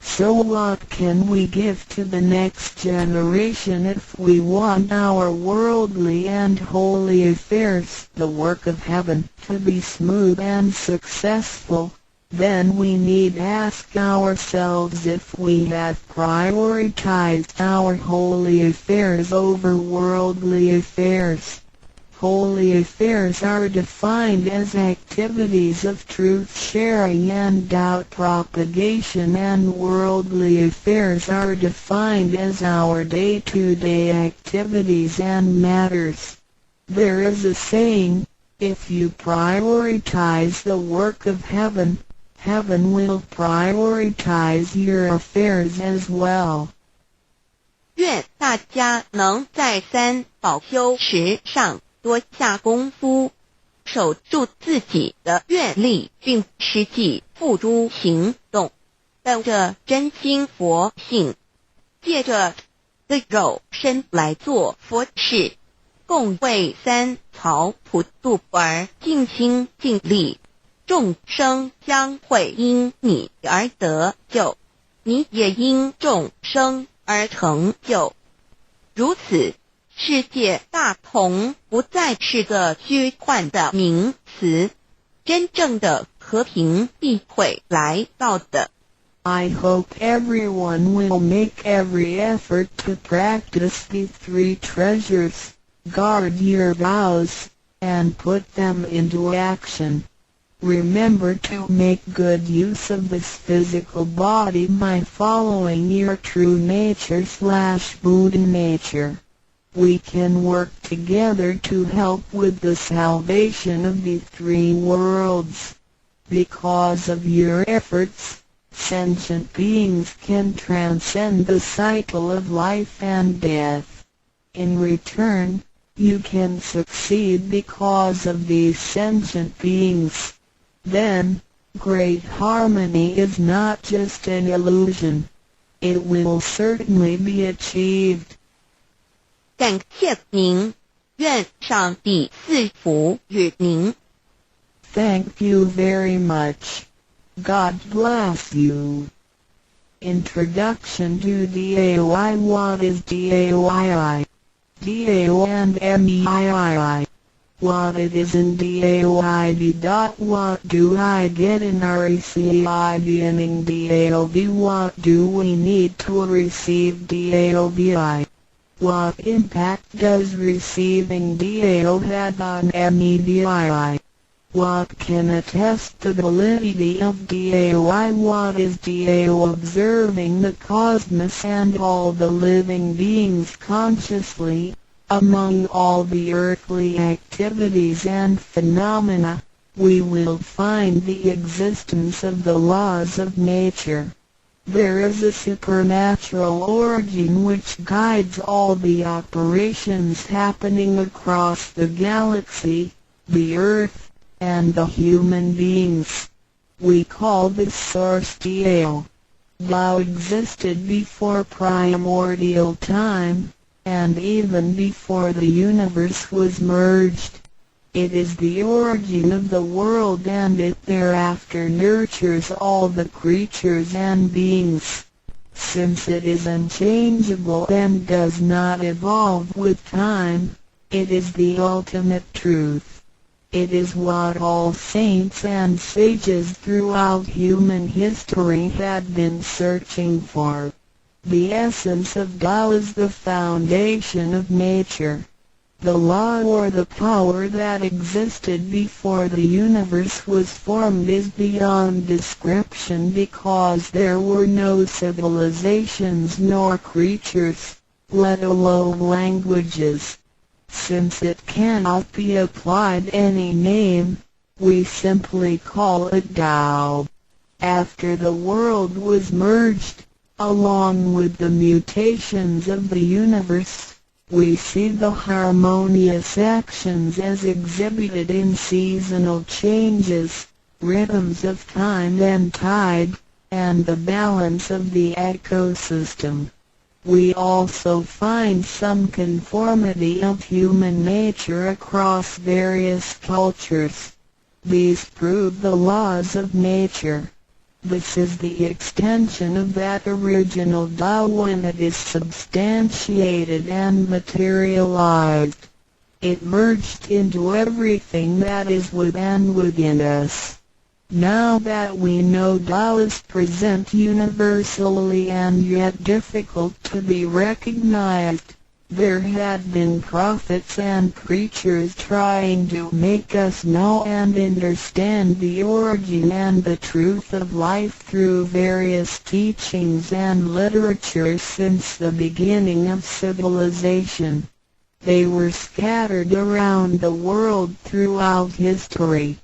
So what can we give to the next generation if we want our worldly and holy affairs, the work of heaven, to be smooth and successful? Then we need ask ourselves if we have prioritized our holy affairs over worldly affairs. Holy affairs are defined as activities of truth-sharing and doubt propagation, and worldly affairs are defined as our day-to-day activities and matters. There is a saying, if you prioritize the work of heaven, heaven will prioritize your affairs as well. 愿大家能在三宝修持上多下功夫，守住自己的愿力，并实际付诸行动，本着真心佛性，借着的肉身来做佛事，共为三曹普度而尽心尽力，众生将会因你而得救，你也因众生而成就。如此，世界大同不再是个虚幻的名词，真正的和平必会来到的。I hope everyone will make every effort to practice the three treasures, guard your vows, and put them into action. Remember to make good use of this physical body by following your true nature/Buddha nature. We can work together to help with the salvation of the three worlds. Because of your efforts, sentient beings can transcend the cycle of life and death. In return, you can succeed because of these sentient beings. Then, great harmony is not just an illusion. It will certainly be achieved. 感谢您，愿上帝赐福与您。Thank you very much. God bless you. Introduction to DAOI. What is DAOI? DAO and MEII. What it is in DAOID. What do I get in RECID and in DAOB? What do we need to receive DAOBI? What impact does receiving DAO have on MEDII? What can attest the validity of DAOI? What is DAO? Observing the cosmos and all the living beings consciously, among all the earthly activities and phenomena, we will find the existence of the laws of nature. There is a supernatural origin which guides all the operations happening across the galaxy, the Earth, and the human beings. We call this source DAO. DAO existed before primordial time, and even before the universe was merged. It is the origin of the world, and it thereafter nurtures all the creatures and beings. Since it is unchangeable and does not evolve with time, it is the ultimate truth. It is what all saints and sages throughout human history had been searching for. The essence of Tao is the foundation of nature. The law or the power that existed before the universe was formed is beyond description, because there were no civilizations nor creatures, let alone languages. Since it cannot be applied any name, we simply call it Tao. After the world was merged, along with the mutations of the universe, we see the harmonious actions as exhibited in seasonal changes, rhythms of time and tide, and the balance of the ecosystem. We also find some conformity of human nature across various cultures. These prove the laws of nature. This is the extension of that original Tao when it is substantiated and materialized. It merged into everything that is within us. Now that we know Tao is present universally and yet difficult to be recognized, there had been prophets and preachers trying to make us know and understand the origin and the truth of life through various teachings and literature since the beginning of civilization. They were scattered around the world throughout history.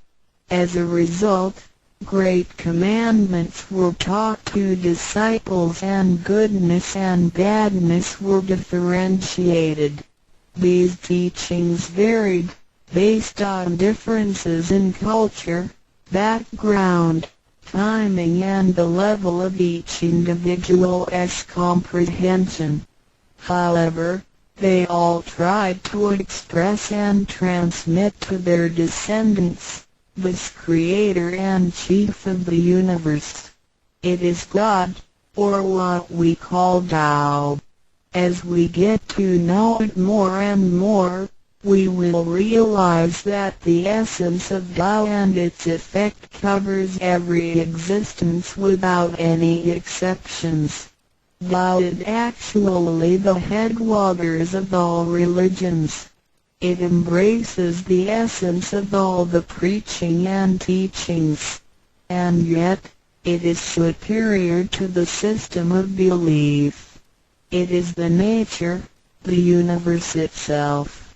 As a result, great commandments were taught to disciples and goodness and badness were differentiated. These teachings varied, based on differences in culture, background, timing and the level of each individual's comprehension. However, they all tried to express and transmit to their descendants this Creator and Chief of the universe. It is God, or what we call Tao. As we get to know it more and more, we will realize that the essence of Tao and its effect covers every existence without any exceptions. Tao is actually the headwaters of all religions. It embraces the essence of all the preaching and teachings, and yet, it is superior to the system of belief. It is the nature, the universe itself.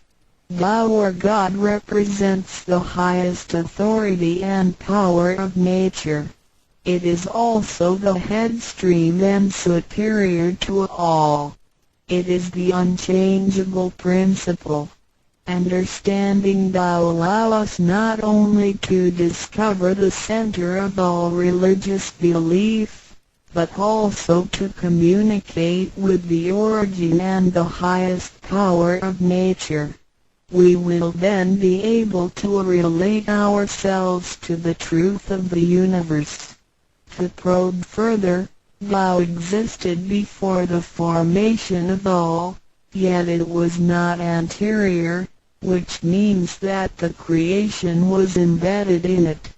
Tao or God represents the highest authority and power of nature. It is also the headstream and superior to all. It is the unchangeable principle. Understanding Tao allows us not only to discover the center of all religious belief, but also to communicate with the origin and the highest power of nature. We will then be able to relate ourselves to the truth of the universe. To probe further, Tao existed before the formation of all, yet it was not anterior, which means that the creation was embedded in it.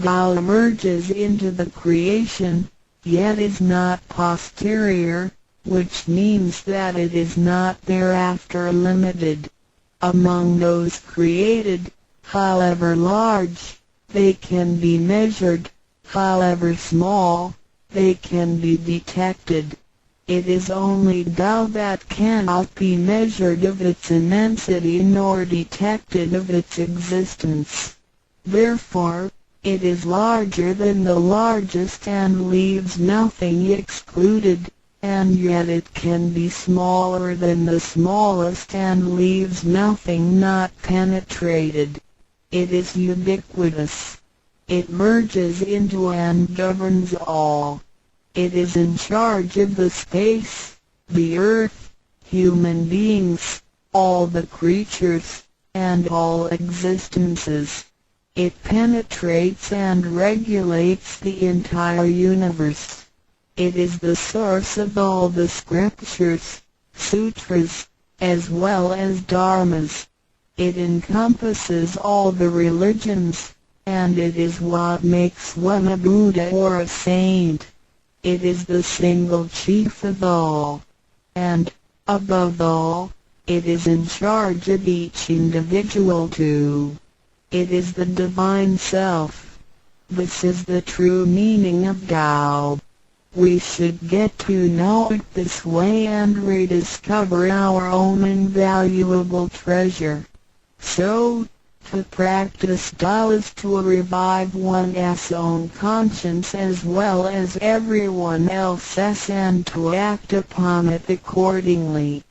Tao emerges into the creation, yet is not posterior, which means that it is not thereafter limited. Among those created, however large, they can be measured, however small, they can be detected. It is only Tao that cannot be measured of its immensity nor detected of its existence. Therefore, it is larger than the largest and leaves nothing excluded, and yet it can be smaller than the smallest and leaves nothing not penetrated. It is ubiquitous. It merges into and governs all. It is in charge of the space, the earth, human beings, all the creatures, and all existences. It penetrates and regulates the entire universe. It is the source of all the scriptures, sutras, as well as dharmas. It encompasses all the religions, and it is what makes one a Buddha or a saint. It is the single chief of all. And, above all, it is in charge of each individual too. It is the Divine Self. This is the true meaning of Tao. We should get to know it this way and rediscover our own invaluable treasure. So, to practice Tao is to revive one's own conscience as well as everyone else's and to act upon it accordingly.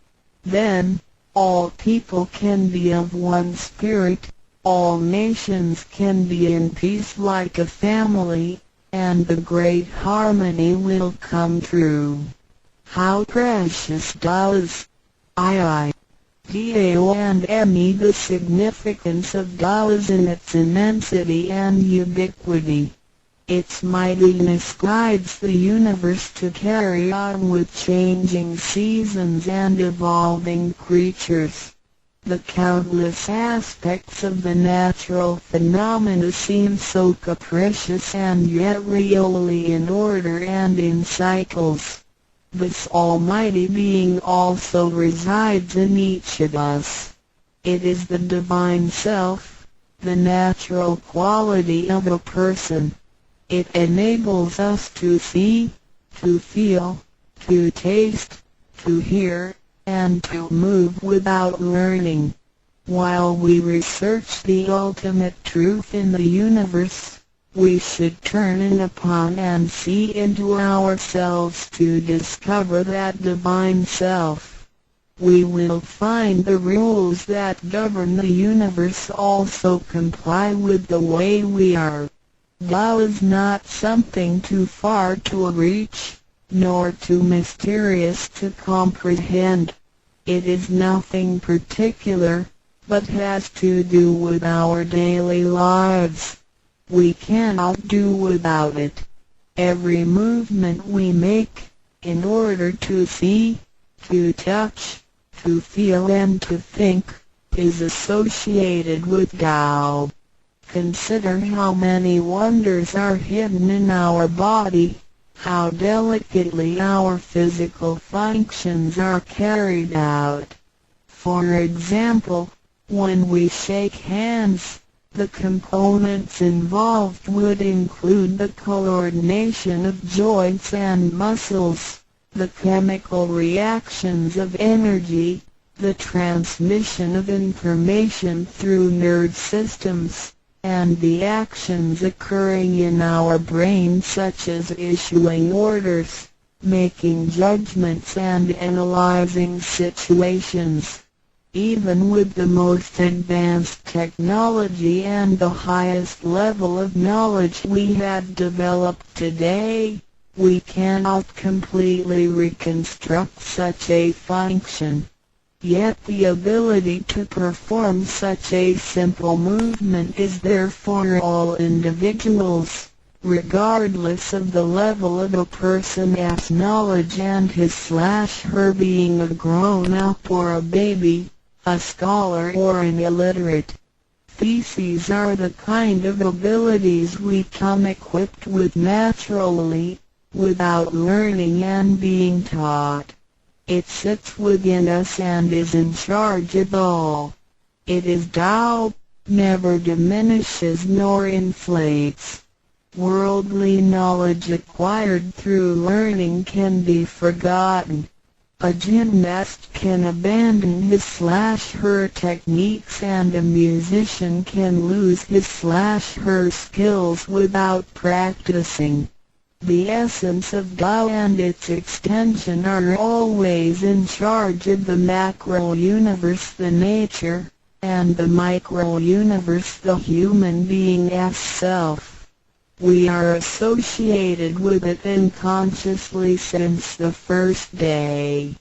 Then, all people can be of one spirit, all nations can be in peace like a family, and the great harmony will come true. How precious Tao is! Tao and me. The significance of Tao is in its immensity and ubiquity. Its mightiness guides the universe to carry on with changing seasons and evolving creatures. The countless aspects of the natural phenomena seem so capricious and yet really in order and in cycles. This almighty being also resides in each of us. It is the Divine Self, the natural quality of a person. It enables us to see, to feel, to taste, to hear, and to move without learning. While we research the ultimate truth in the universe, we should turn in upon and see into ourselves to discover that Divine Self. We will find the rules that govern the universe also comply with the way we are. Tao is not something too far to reach, nor too mysterious to comprehend. It is nothing particular, but has to do with our daily lives. We cannot do without it. Every movement we make, in order to see, to touch, to feel and to think, is associated with Tao. Consider how many wonders are hidden in our body, how delicately our physical functions are carried out. For example, when we shake hands, the components involved would include the coordination of joints and muscles, the chemical reactions of energy, the transmission of information through nerve systems, and the actions occurring in our brain such as issuing orders, making judgments and analyzing situations. Even with the most advanced technology and the highest level of knowledge we have developed today, we cannot completely reconstruct such a function. Yet the ability to perform such a simple movement is there for all individuals, regardless of the level of a person's knowledge and his/her being a grown-up or a baby, a scholar or an illiterate. These are the kind of abilities we come equipped with naturally, without learning and being taught. It sits within us and is in charge of all. It is Tao, never diminishes nor inflates. Worldly knowledge acquired through learning can be forgotten. A gymnast can abandon his/her techniques and a musician can lose his/her skills without practicing. The essence of Tao and its extension are always in charge of the macro-universe, the nature, and the micro-universe, the human being as self. We are associated with it unconsciously since the first day.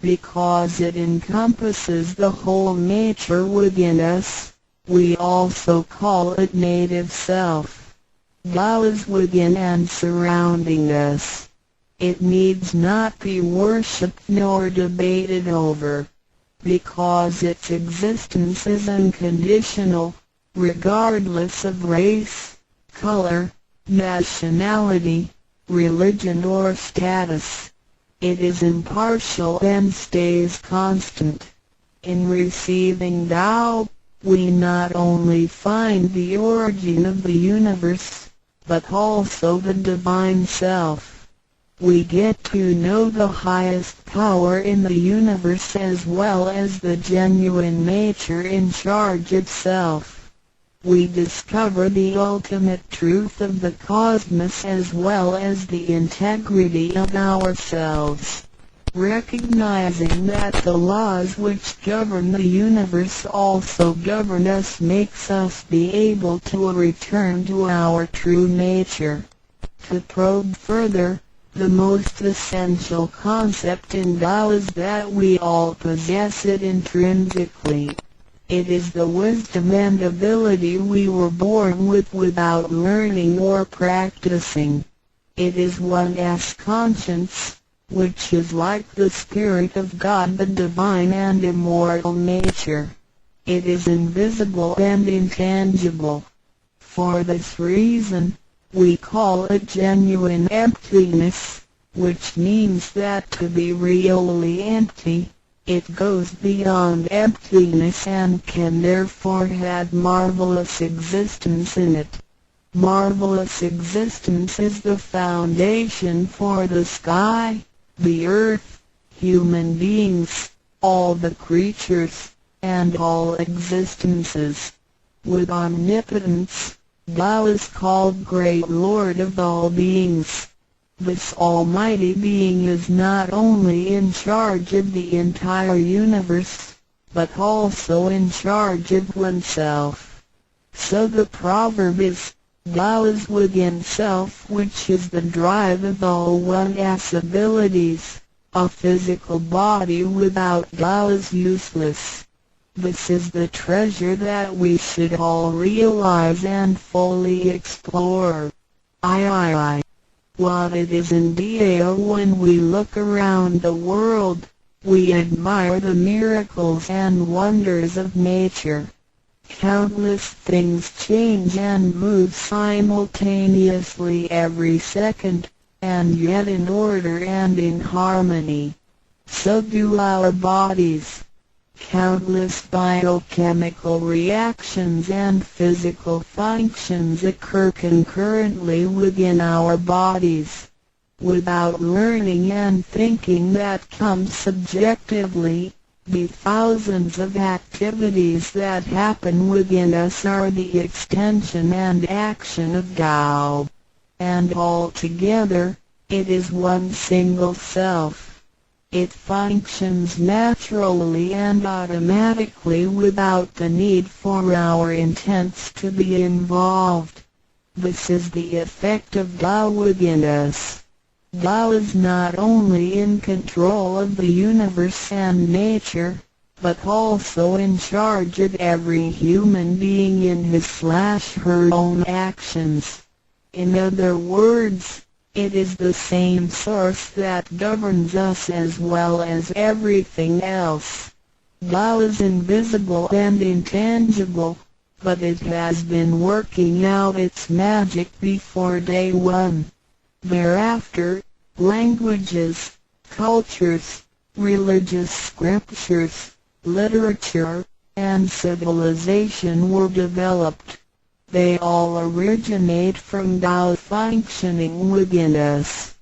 Because it encompasses the whole nature within us, we also call it native self. Tao is within and surrounding us. It needs not be worshipped nor debated over, because its existence is unconditional, regardless of race, color, nationality, religion or status. It is impartial and stays constant. In receiving Tao, we not only find the origin of the universe, but also the divine self. We get to know the highest power in the universe as well as the genuine nature in charge itself. We discover the ultimate truth of the cosmos as well as the integrity of ourselves. Recognizing that the laws which govern the universe also govern us makes us be able to return to our true nature. To probe further, the most essential concept in Tao is that we all possess it intrinsically. It is the wisdom and ability we were born with without learning or practicing. It is one's conscience, which is like the Spirit of God, the divine and immortal nature. It is invisible and intangible. For this reason, we call it genuine emptiness, which means that to be really empty, it goes beyond emptiness and can therefore have marvelous existence in it. Marvelous existence is the foundation for the sky, the earth, human beings, all the creatures, and all existences. With omnipotence, Tao is called Great Lord of all beings. This almighty being is not only in charge of the entire universe, but also in charge of oneself. So the proverb is, Tao is within self, which is the drive of all one's abilities. A physical body without Tao is useless. This is the treasure that we should all realize and fully explore. What it is indeed when we look around the world, we admire the miracles and wonders of nature. Countless things change and move simultaneously every second, and yet in order and in harmony. So do our bodies. Countless biochemical reactions and physical functions occur concurrently within our bodies. Without learning and thinking that comes subjectively, The thousands of activities that happen within us are the extension and action of Tao. And altogether, it is one single self. It functions naturally and automatically without the need for our intents to be involved. This is the effect of Tao within us. Tao is not only in control of the universe and nature, but also in charge of every human being in his/her own actions. In other words, it is the same source that governs us as well as everything else. Tao is invisible and intangible, but it has been working out its magic before day one. Thereafter, languages, cultures, religious scriptures, literature, and civilization were developed. They all originate from Tao functioning within us.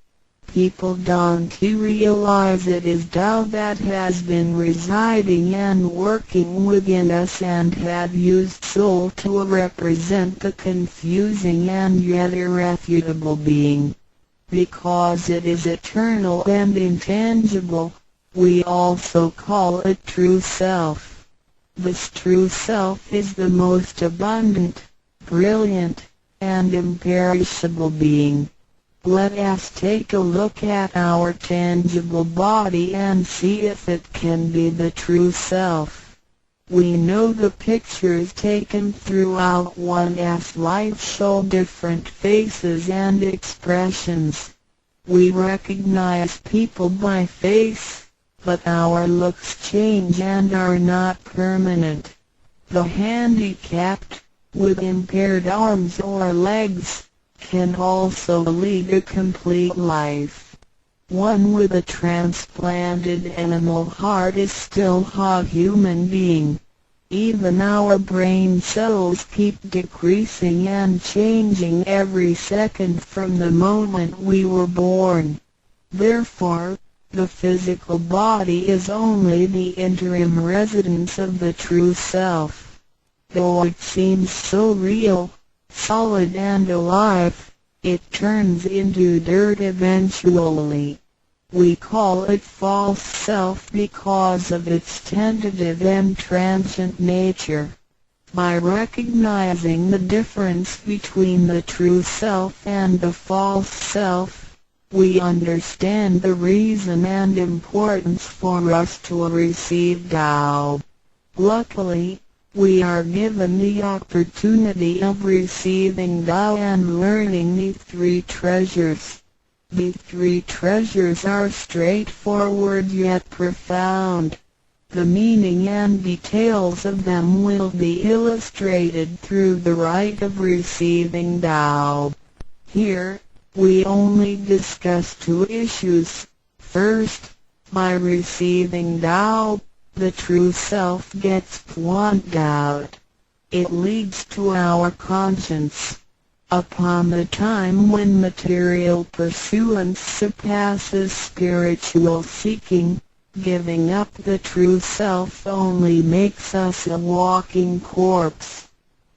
People don't realize it is Tao that has been residing and working within us and have used soul to represent the confusing and yet irrefutable being. Because it is eternal and intangible, we also call it true self. This true self is the most abundant, brilliant, and imperishable being. Let us take a look at our tangible body and see if it can be the true self. We know the pictures taken throughout one's life show different faces and expressions. We recognize people by face, but our looks change and are not permanent. The handicapped, with impaired arms or legs, can also lead a complete life. One with a transplanted animal heart is still a human being. Even our brain cells keep decreasing and changing every second from the moment we were born. Therefore, the physical body is only the interim residence of the true self. Though it seems so real, solid and alive, it turns into dirt eventually. We call it false self because of its tentative and transient nature. By recognizing the difference between the true self and the false self, we understand the reason and importance for us to receive Tao. Luckily, we are given the opportunity of receiving Tao and learning the three treasures. The three treasures are straightforward yet profound. The meaning and details of them will be illustrated through the rite of receiving Tao. Here, we only discuss two issues. First, by receiving Tao, the true self gets plucked out. It leads to our conscience. Upon the time when material pursuance surpasses spiritual seeking, giving up the true self only makes us a walking corpse.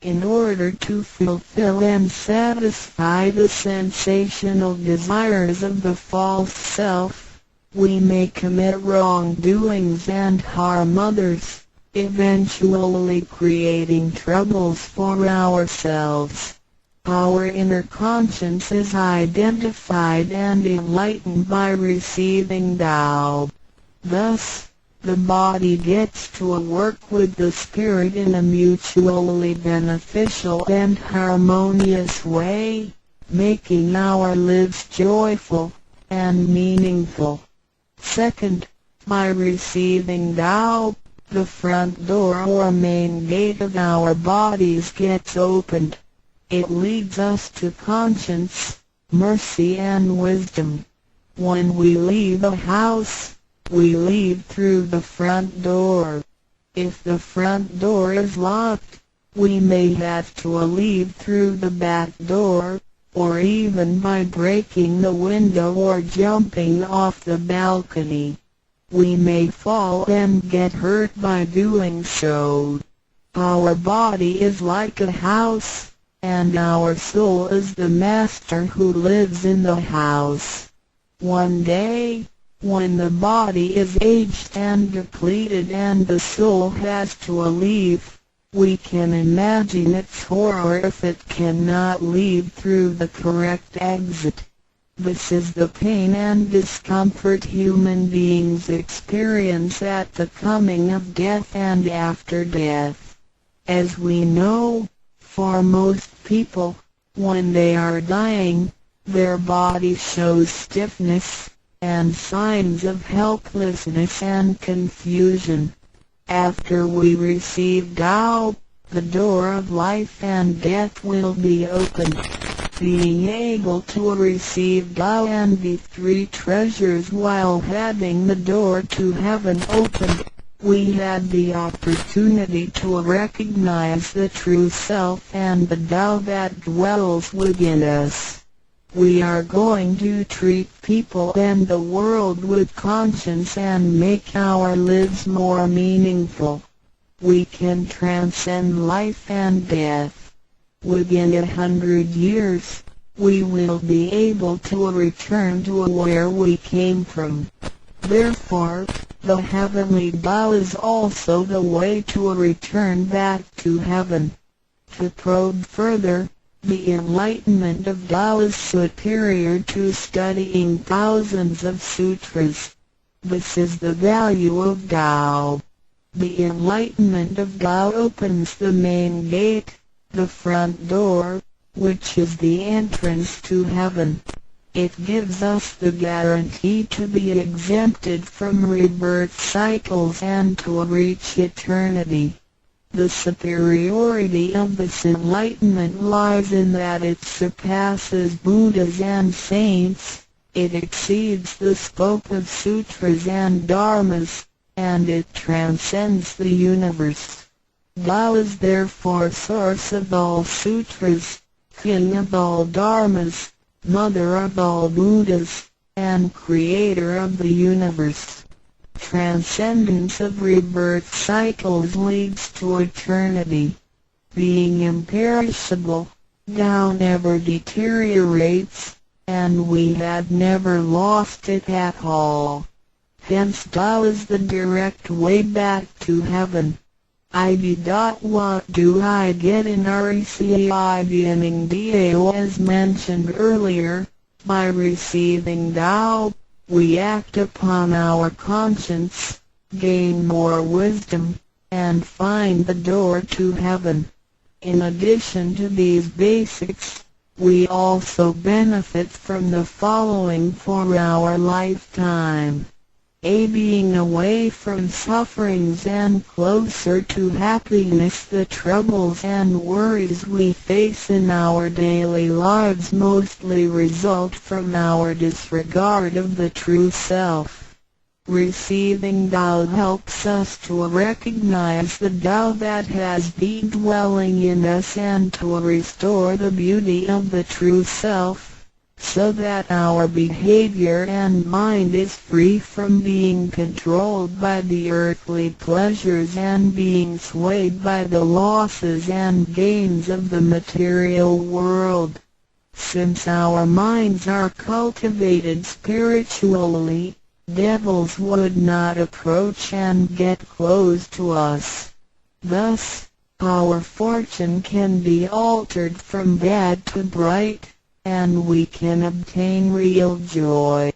In order to fulfill and satisfy the sensational desires of the false self, we may commit wrongdoings and harm others, eventually creating troubles for ourselves. Our inner conscience is identified and enlightened by receiving Tao. Thus, the body gets to work with the spirit in a mutually beneficial and harmonious way, making our lives joyful and meaningful. Second, by receiving Tao, the front door or main gate of our bodies gets opened. It leads us to conscience, mercy and wisdom. When we leave a house, we leave through the front door. If the front door is locked, we may have to leave through the back door, or even by breaking the window or jumping off the balcony. We may fall and get hurt by doing so. Our body is like a house, and our soul is the master who lives in the house. One day, when the body is aged and depleted and the soul has to leave, we can imagine its horror if it cannot leave through the correct exit. This is the pain and discomfort human beings experience at the coming of death and after death. As we know, for most people, when they are dying, their body shows stiffness and signs of helplessness and confusion. After we receive Tao, the door of life and death will be opened. Being able to receive Tao and the three treasures while having the door to heaven opened, we had the opportunity to recognize the true self and the Tao that dwells within us. We are going to treat people and the world with conscience and make our lives more meaningful. We can transcend life and death. Within 100 years, we will be able to return to where we came from. Therefore, the heavenly Tao is also the way to return back to heaven. To probe further, the enlightenment of Tao is superior to studying thousands of sutras. This is the value of Tao. The enlightenment of Tao opens the main gate, the front door, which is the entrance to heaven. It gives us the guarantee to be exempted from rebirth cycles and to reach eternity. The superiority of this enlightenment lies in that it surpasses Buddhas and saints, it exceeds the scope of sutras and dharmas, and it transcends the universe. Tao is therefore source of all sutras, king of all dharmas, mother of all Buddhas, and creator of the universe. Transcendence of rebirth cycles leads to eternity. Being imperishable, Tao never deteriorates, and we had never lost it at all. Hence Tao is the direct way back to heaven. What do I get in RECI beginning DAO as mentioned earlier? By receiving Tao, we act upon our conscience, gain more wisdom, and find the door to heaven. In addition to these basics, we also benefit from the following for our lifetime. Being away from sufferings and closer to happiness. The troubles and worries we face in our daily lives mostly result from our disregard of the true self. Receiving Tao helps us to recognize the Tao that has been dwelling in us and to restore the beauty of the true self, so that our behavior and mind is free from being controlled by the earthly pleasures and being swayed by the losses and gains of the material world. Since our minds are cultivated spiritually, devils would not approach and get close to us. Thus, our fortune can be altered from bad to bright, and we can obtain real joy.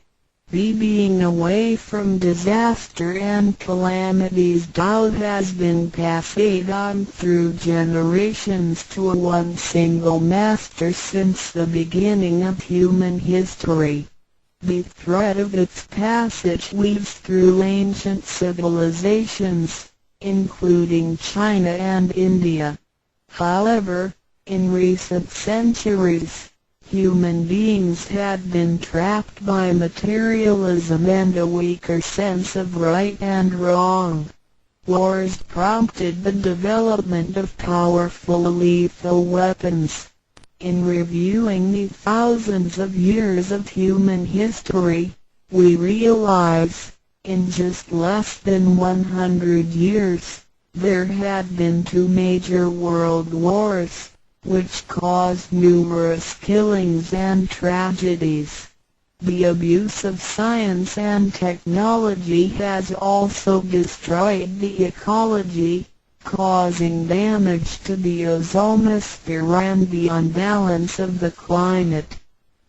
Being away from disaster and calamities. Tao has been passed on through generations to one single master since the beginning of human history. The thread of its passage weaves through ancient civilizations, including China and India. However, in recent centuries, human beings had been trapped by materialism and a weaker sense of right and wrong. Wars prompted the development of powerful lethal weapons. In reviewing the thousands of years of human history, we realize, In just less than 100 years, there had been 2 major world wars, which caused numerous killings and tragedies. The abuse of science and technology has also destroyed the ecology, causing damage to the ozonosphere and the unbalance of the climate.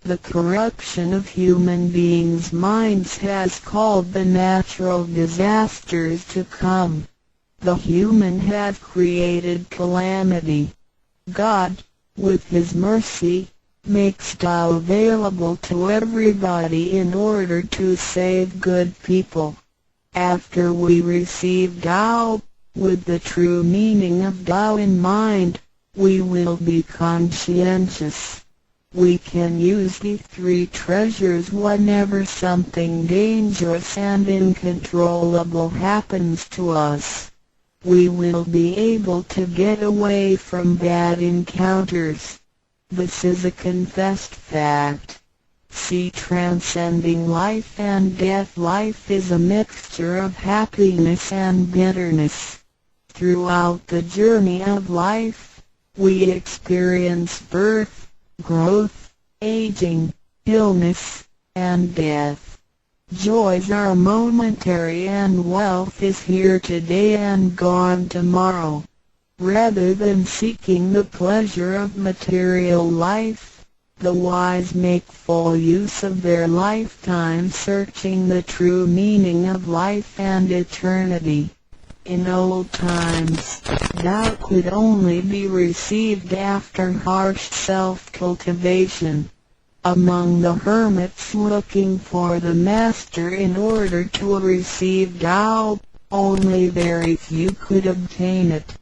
The corruption of human beings' minds has called the natural disasters to come. The human have created calamity. God, with His mercy, makes Tao available to everybody in order to save good people. After we receive Tao, with the true meaning of Tao in mind, we will be conscientious. We can use the 3 treasures whenever something dangerous and uncontrollable happens to us. We will be able to get away from bad encounters. This is a confessed fact. See, transcending life and death. Life is a mixture of happiness and bitterness. Throughout the journey of life, we experience birth, growth, aging, illness, and death. Joys are momentary and wealth is here today and gone tomorrow. Rather than seeking the pleasure of material life, the wise make full use of their lifetime searching the true meaning of life and eternity. In old times, Tao could only be received after harsh self-cultivation. Among the hermits looking for the master in order to receive Tao, only very few could obtain it.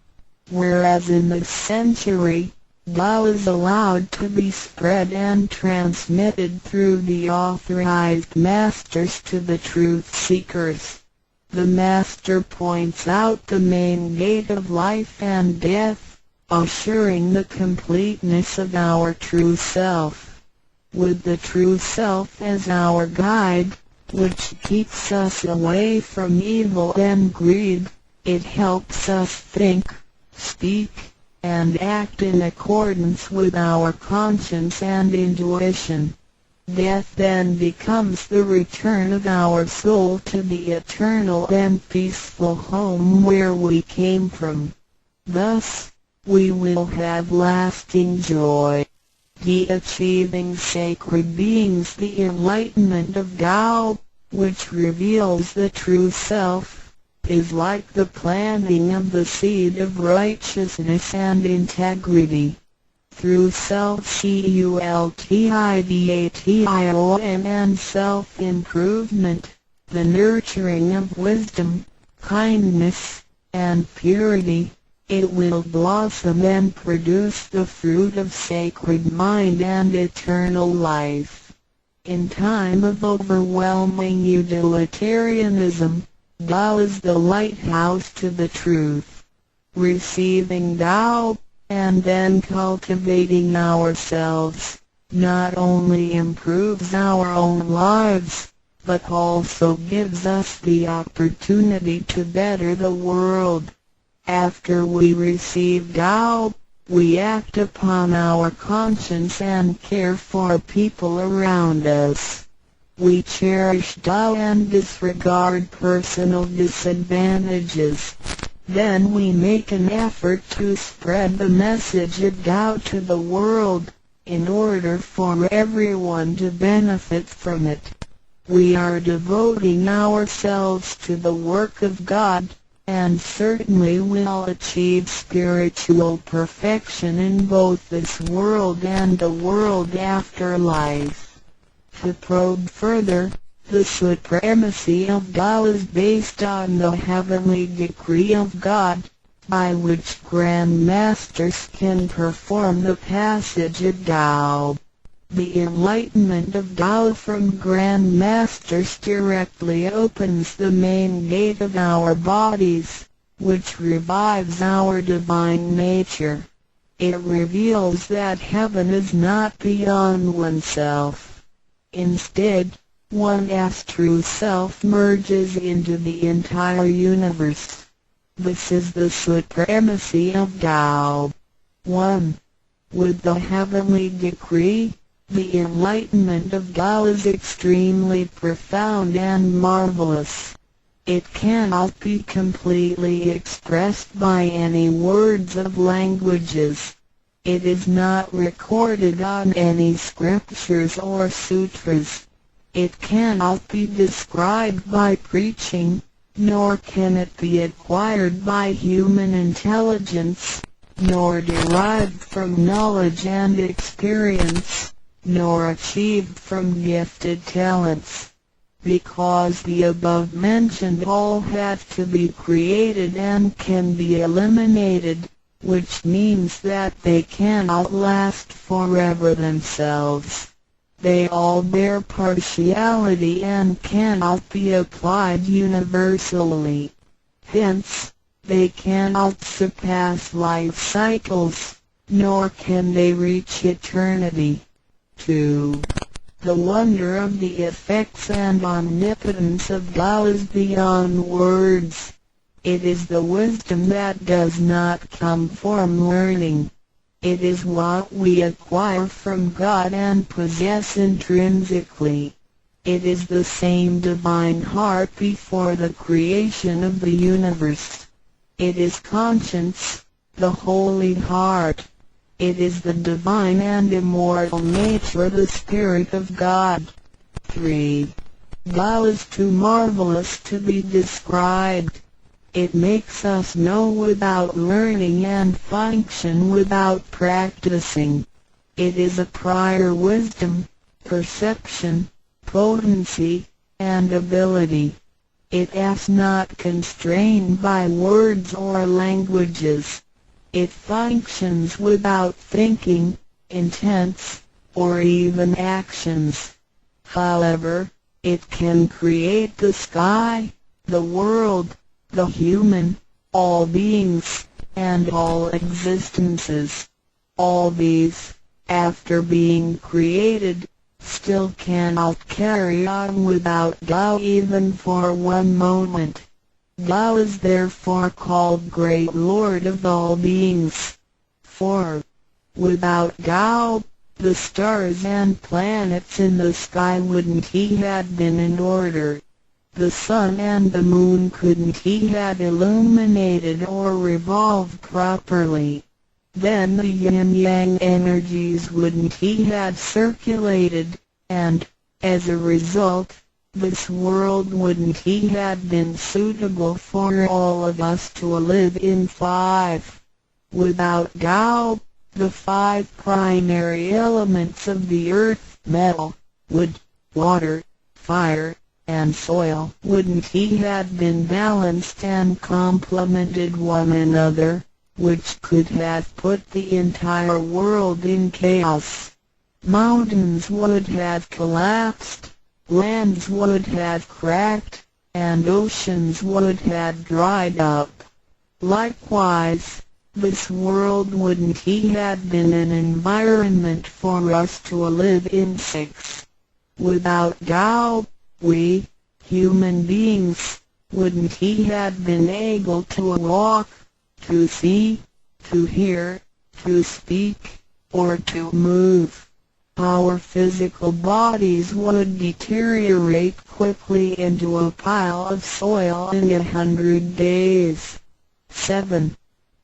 Whereas in this century, Tao is allowed to be spread and transmitted through the authorized masters to the truth seekers. The master points out the main gate of life and death, assuring the completeness of our true self. With the true self as our guide, which keeps us away from evil and greed, it helps us think, speak, and act in accordance with our conscience and intuition. Death then becomes the return of our soul to the eternal and peaceful home where we came from. Thus, we will have lasting joy. The achieving sacred beings, the enlightenment of Tao, which reveals the true self, is like the planting of the seed of righteousness and integrity. Through self-cultivation and self-improvement, the nurturing of wisdom, kindness, and purity, it will blossom and produce the fruit of sacred mind and eternal life. In time of overwhelming utilitarianism, Tao is the lighthouse to the truth. Receiving Tao, and then cultivating ourselves, not only improves our own lives, but also gives us the opportunity to better the world. After we receive Tao, we act upon our conscience and care for people around us. We cherish Tao and disregard personal disadvantages. Then we make an effort to spread the message of Tao to the world, in order for everyone to benefit from it. We are devoting ourselves to the work of God, and certainly will achieve spiritual perfection in both this world and the world after life. To probe further, the supremacy of Tao is based on the heavenly decree of God, by which Grand Masters can perform the passage of Tao. The enlightenment of Tao from Grand Masters directly opens the main gate of our bodies, which revives our divine nature. It reveals that heaven is not beyond oneself. Instead, One's true self merges into the entire universe. This is the supremacy of Tao. 1. With the heavenly decree, the enlightenment of Tao is extremely profound and marvelous. It cannot be completely expressed by any words of languages. It is not recorded on any scriptures or sutras. It cannot be described by preaching, nor can it be acquired by human intelligence, nor derived from knowledge and experience, nor achieved from gifted talents. Because the above-mentioned all have to be created and can be eliminated, which means that they cannot last forever themselves. They all bear partiality and cannot be applied universally. Hence, they cannot surpass life cycles, nor can they reach eternity. 2. The wonder of the effects and omnipotence of Tao is beyond words. It is the wisdom that does not come from learning. It is what we acquire from God and possess intrinsically. It is the same divine heart before the creation of the universe. It is conscience, the holy heart. It is the divine and immortal nature, the Spirit of God. 3. Tao is too marvelous to be described. It makes us know without learning and function without practicing. It is a prior wisdom, perception, potency, and ability. It is not constrained by words or languages. It functions without thinking, intents, or even actions. However, it can create the sky, the world, the human, all beings, and all existences. All these, after being created, still cannot carry on without Tao even for one moment. Tao is therefore called Great Lord of all beings. 4. Without Tao, the stars and planets in the sky wouldn't he had been in order. The sun and the moon couldn't he had illuminated or revolved properly. Then the yin-yang energies wouldn't he had circulated, and, as a result, this world wouldn't he had been suitable for all of us to live in. 5. Without Tao, the 5 primary elements of the earth, metal, wood, water, fire, and soil, wouldn't he had been balanced and complemented one another, which could have put the entire world in chaos. Mountains would have collapsed, lands would have cracked, and oceans would have dried up. Likewise, this world wouldn't he had been an environment for us to live in. 6. Without Tao, we, human beings, wouldn't he had been able to walk, to see, to hear, to speak, or to move. Our physical bodies would deteriorate quickly into a pile of soil in 100 days. 7.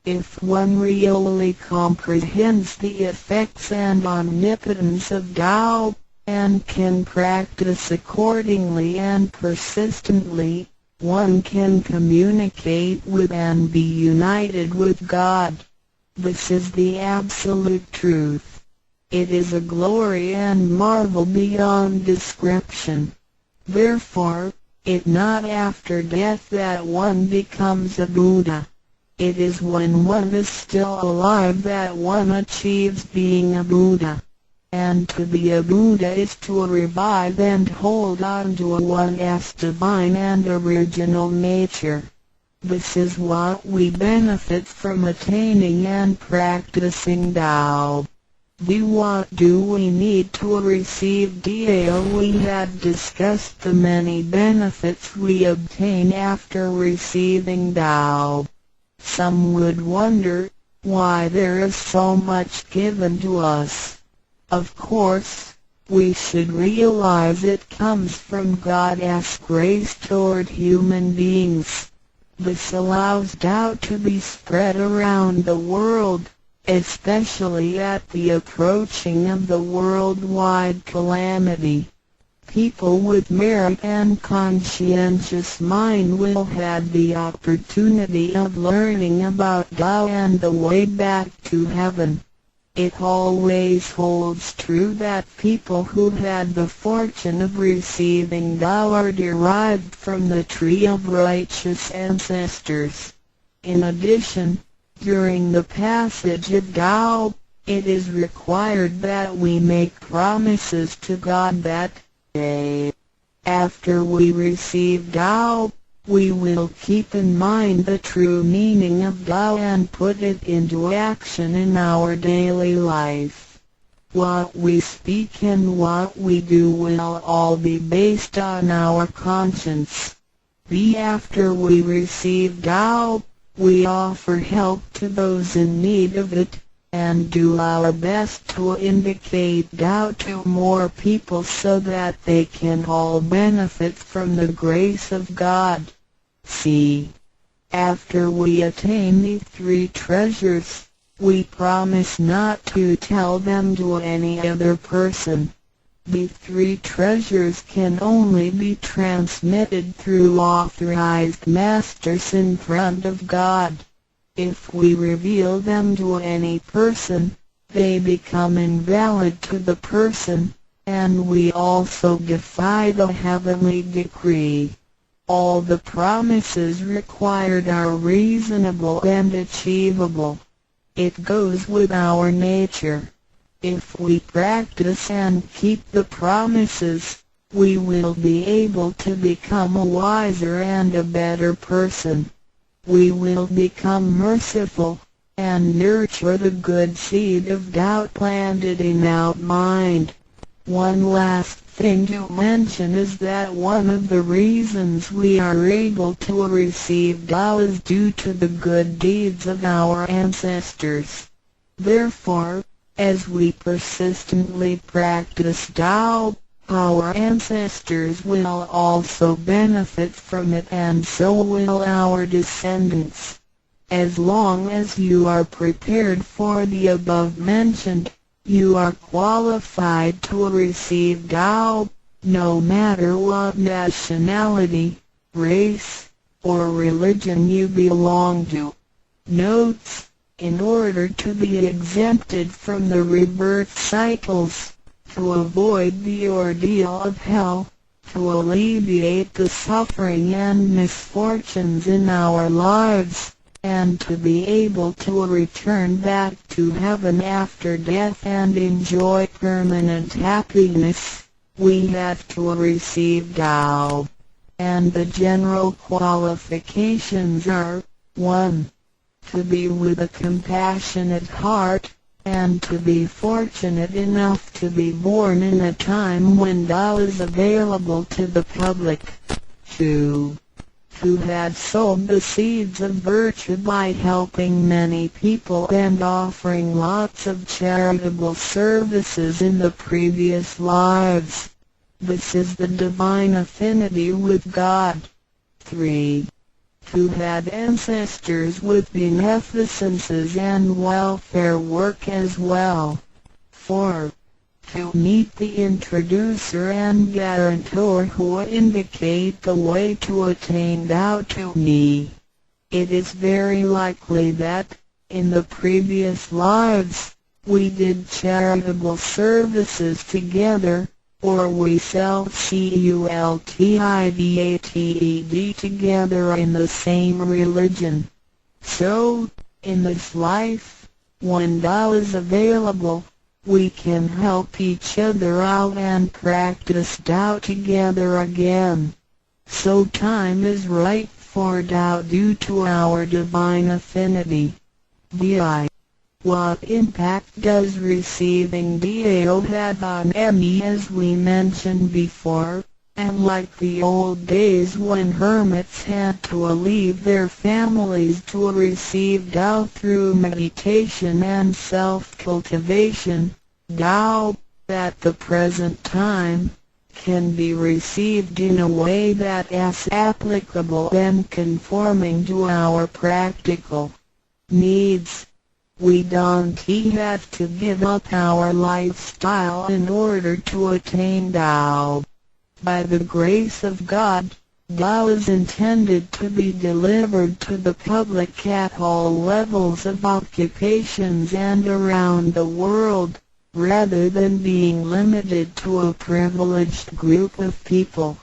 If one really comprehends the effects and omnipotence of Tao, and can practice accordingly and persistently, one can communicate with and be united with God. This is the absolute truth. It is a glory and marvel beyond description. Therefore, it is not after death that one becomes a Buddha. It is when one is still alive that one achieves being a Buddha. And to be a Buddha is to revive and hold on to one's divine and original nature. This is what we benefit from attaining and practicing Tao. What do we need to receive Tao? We had discussed the many benefits we obtain after receiving Tao. Some would wonder why there is so much given to us. Of course, we should realize it comes from God's grace toward human beings. This allows Tao to be spread around the world, especially at the approaching of the worldwide calamity. People with merit and conscientious mind will have the opportunity of learning about Tao and the way back to heaven. It always holds true that people who had the fortune of receiving Tao are derived from the tree of righteous ancestors. In addition, during the passage of Tao, it is required that we make promises to God that, after we receive Tao, we will keep in mind the true meaning of Tao and put it into action in our daily life. What we speak and what we do will all be based on our conscience. After we receive Tao, we offer help to those in need of it, and do our best to indicate Tao to more people so that they can all benefit from the grace of God. After we attain these three treasures, we promise not to tell them to any other person. The three treasures can only be transmitted through authorized masters in front of God. If we reveal them to any person, they become invalid to the person, and we also defy the heavenly decree. All the promises required are reasonable and achievable. It goes with our nature. If we practice and keep the promises, we will be able to become a wiser and a better person. We will become merciful, and nurture the good seed of doubt planted in our mind. One last thing to mention is that one of the reasons we are able to receive Tao is due to the good deeds of our ancestors. Therefore, as we persistently practice Tao, our ancestors will also benefit from it, and so will our descendants. As long as you are prepared for the above mentioned, you are qualified to receive Tao, no matter what nationality, race, or religion you belong to. Notes: in order to be exempted from the rebirth cycles, to avoid the ordeal of hell, to alleviate the suffering and misfortunes in our lives, and to be able to return back to heaven after death and enjoy permanent happiness, we have to receive Tao. And the general qualifications are: 1. To be with a compassionate heart, and to be fortunate enough to be born in a time when Tao is available to the public. 2. To have sown the seeds of virtue by helping many people and offering lots of charitable services in the previous lives. This is the divine affinity with God. 3. To have ancestors with beneficences and welfare work as well. 4. To meet the introducer and guarantor who indicate the way to attain Tao to me. It is very likely that, in the previous lives, we did charitable services together, or we cultivated together in the same religion. So, in this life, when Tao is available, we can help each other out and practice Tao together again. So time is right for Tao due to our divine affinity. What impact does receiving Dao have on me? As we mentioned before, and like the old days when hermits had to leave their families to receive Tao through meditation and self-cultivation, Tao, at the present time, can be received in a way that is applicable and conforming to our practical needs. We don't have to give up our lifestyle in order to attain Tao. By the grace of God, Tao is intended to be delivered to the public at all levels of occupations and around the world, rather than being limited to a privileged group of people.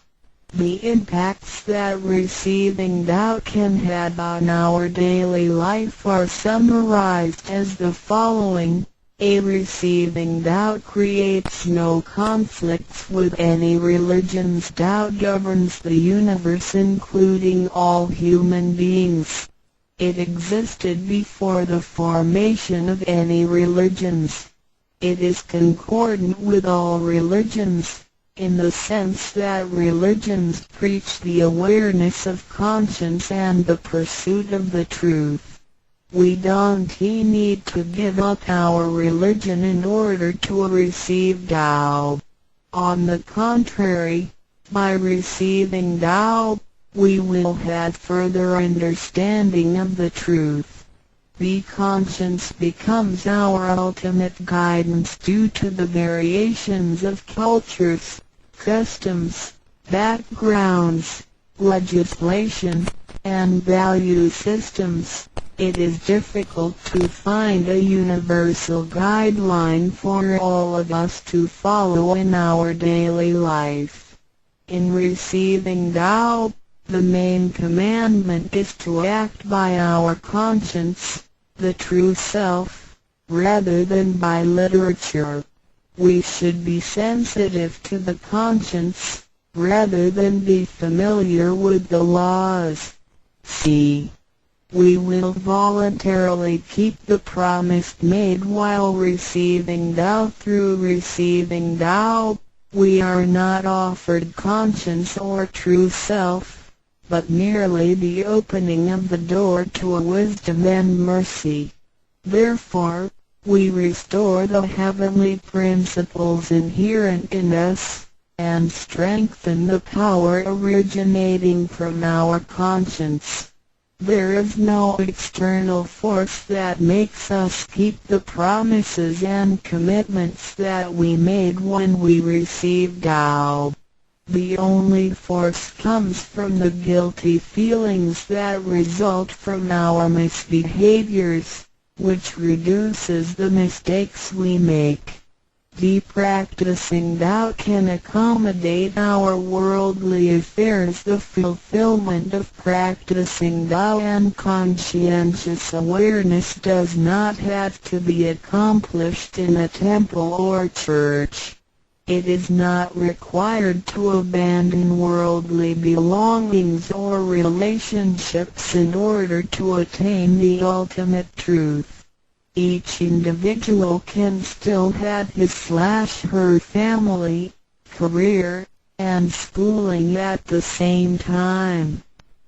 The impacts that receiving Tao can have on our daily life are summarized as the following. A receiving Tao creates no conflicts with any religions. Tao governs the universe including all human beings. It existed before the formation of any religions. It is concordant with all religions, in the sense that religions preach the awareness of conscience and the pursuit of the truth. We don't need to give up our religion in order to receive Tao. On the contrary, by receiving Tao, we will have further understanding of the truth. The conscience becomes our ultimate guidance due to the variations of cultures, customs, backgrounds, legislation, and value systems. It is difficult to find a universal guideline for all of us to follow in our daily life. In receiving Tao, the main commandment is to act by our conscience, the true self, rather than by literature. We should be sensitive to the conscience, rather than be familiar with the laws. C. We will voluntarily keep the promise made while receiving Tao. Through receiving Tao, we are not offered conscience or true self, but merely the opening of the door to a wisdom and mercy. Therefore, we restore the heavenly principles inherent in us, and strengthen the power originating from our conscience. There is no external force that makes us keep the promises and commitments that we made when we received Tao. The only force comes from the guilty feelings that result from our misbehaviors, which reduces the mistakes we make. The practicing Tao can accommodate our worldly affairs. The fulfillment of practicing Tao and conscientious awareness does not have to be accomplished in a temple or church. It is not required to abandon worldly belongings or relationships in order to attain the ultimate truth. Each individual can still have his/her family, career, and schooling at the same time.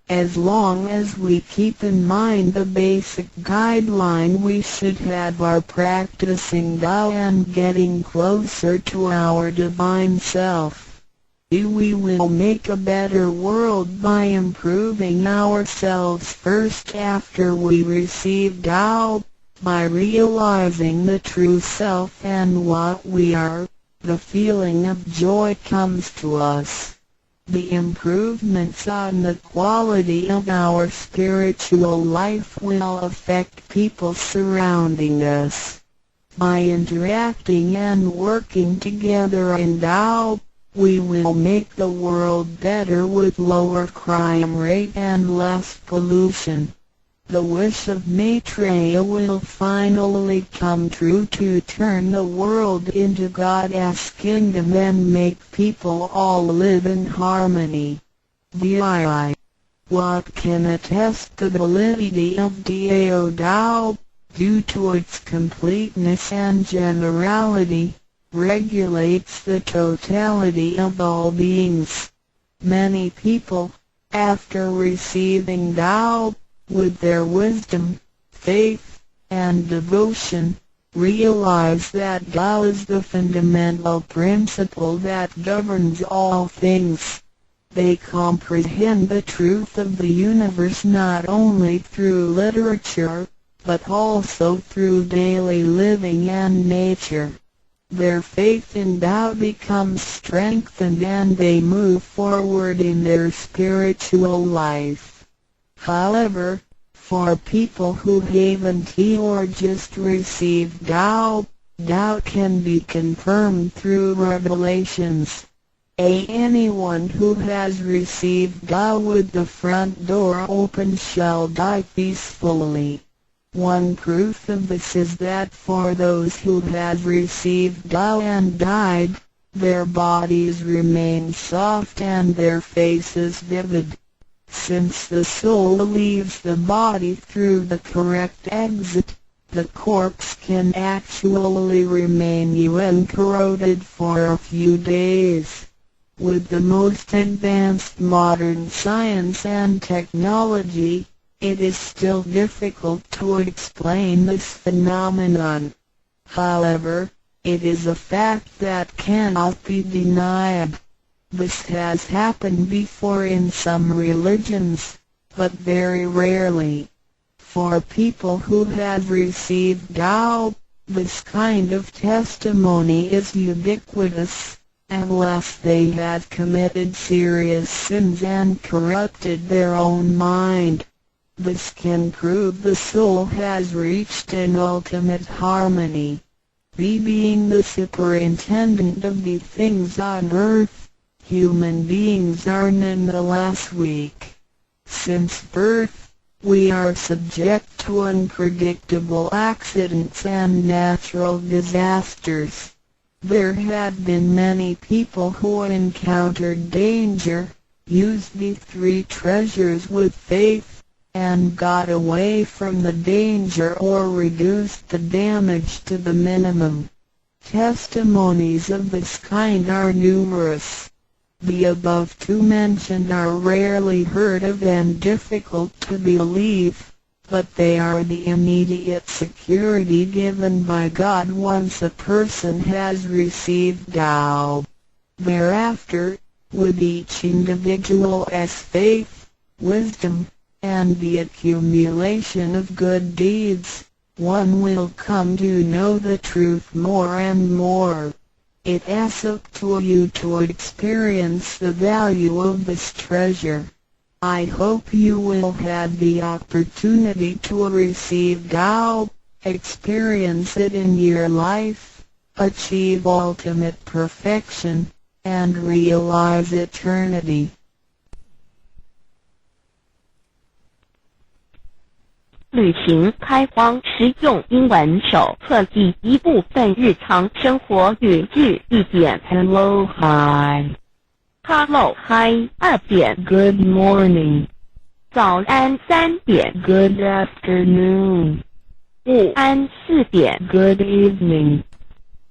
As long as we keep in mind the basic guideline, we should have our practicing Tao and getting closer to our divine self. We will make a better world by improving ourselves first after we receive Tao. By realizing the true self and what we are, the feeling of joy comes to us. The improvements on the quality of our spiritual life will affect people surrounding us. By interacting and working together in Tao, we will make the world better with lower crime rate and less pollution. The wish of Maitreya will finally come true to turn the world into God's kingdom and make people all live in harmony. VII. What can attest the validity of Dao Tao? due to its completeness and generality, regulates the totality of all beings. Many people, after receiving Tao, with their wisdom, faith, and devotion, realize that Tao is the fundamental principle that governs all things. They comprehend the truth of the universe not only through literature, but also through daily living and nature. Their faith in Tao becomes strengthened and they move forward in their spiritual life. However, for people who haven't or just received Tao, Tao can be confirmed through revelations. Anyone who has received Tao with the front door open shall die peacefully. One proof of this is that for those who have received Tao and died, their bodies remain soft and their faces vivid. Since the soul leaves the body through the correct exit, the corpse can actually remain uncorroded for a few days. With the most advanced modern science and technology, it is still difficult to explain this phenomenon. However, it is a fact that cannot be denied. This has happened before in some religions, but very rarely. For people who have received Tao, this kind of testimony is ubiquitous, unless they have committed serious sins and corrupted their own mind. This can prove the soul has reached an ultimate harmony. Being the superintendent of the things on earth, human beings are nonetheless weak. Since birth, we are subject to unpredictable accidents and natural disasters. There have been many people who encountered danger, used the three treasures with faith, and got away from the danger or reduced the damage to the minimum. Testimonies of this kind are numerous. The above two mentioned are rarely heard of and difficult to believe, but they are the immediate security given by God once a person has received Tao. Thereafter, with each individual's faith, wisdom, and the accumulation of good deeds, one will come to know the truth more and more. It is up to you to experience the value of this treasure. I hope you will have the opportunity to receive Tao, experience it in your life, achieve ultimate perfection, and realize eternity. 旅行开荒实用英文手册第一部分日常生活语句1点 Hello hi Hello hi 2点 Good morning 早安3点 Good afternoon 午安4点 Good evening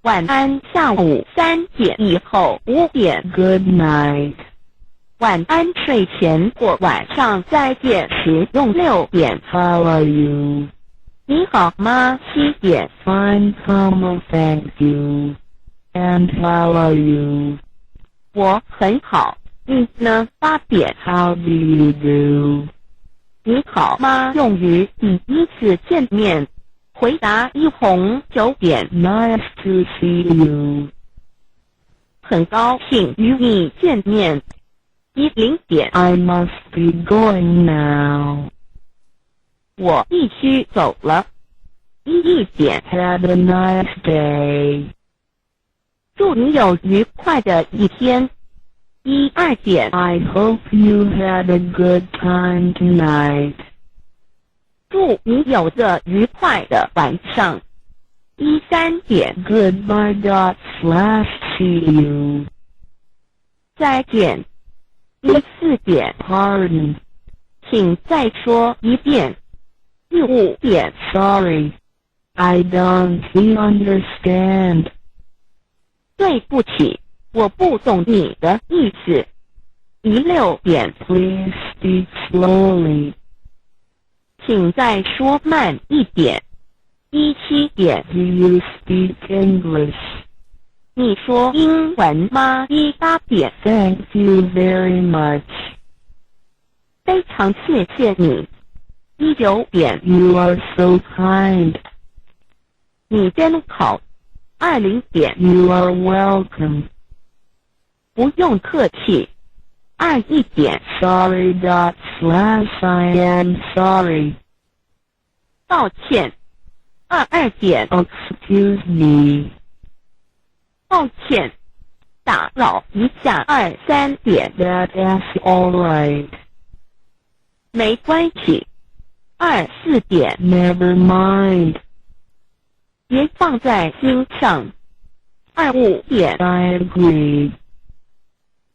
晚安下午3点以后5点 Good night 晚安睡前或晚上再见时用6点 How are you 你好吗7点 Fine thank you And how are you 我很好你呢8点 How do you do 你好吗用于第一次见面回答一红9点 Nice to see you 很高兴与你见面10点 I must be going now 我必须走了11点 Had a nice day 祝你有愉快的一天12点 I hope you had a good time tonight 祝你有个愉快的晚上13点 Goodbye /see you 再见14点 Pardon 请再说一遍15点 Sorry I don't understand. 对不起，我不懂你的意思。16点， Please speak slowly. 请再说慢一点。17点， Do you speak English? 你说英文吗？18点， Thank you very much. 非常谢谢你。19点， You are so kind. 你真好。20点， You are welcome. 不用客气。21点， Sorry. I am sorry. 抱歉。22点， Excuse me. 抱歉，打扰一下。23点， That's all right. 没关系。24点， Never mind. 别放在心上。25点， I agree.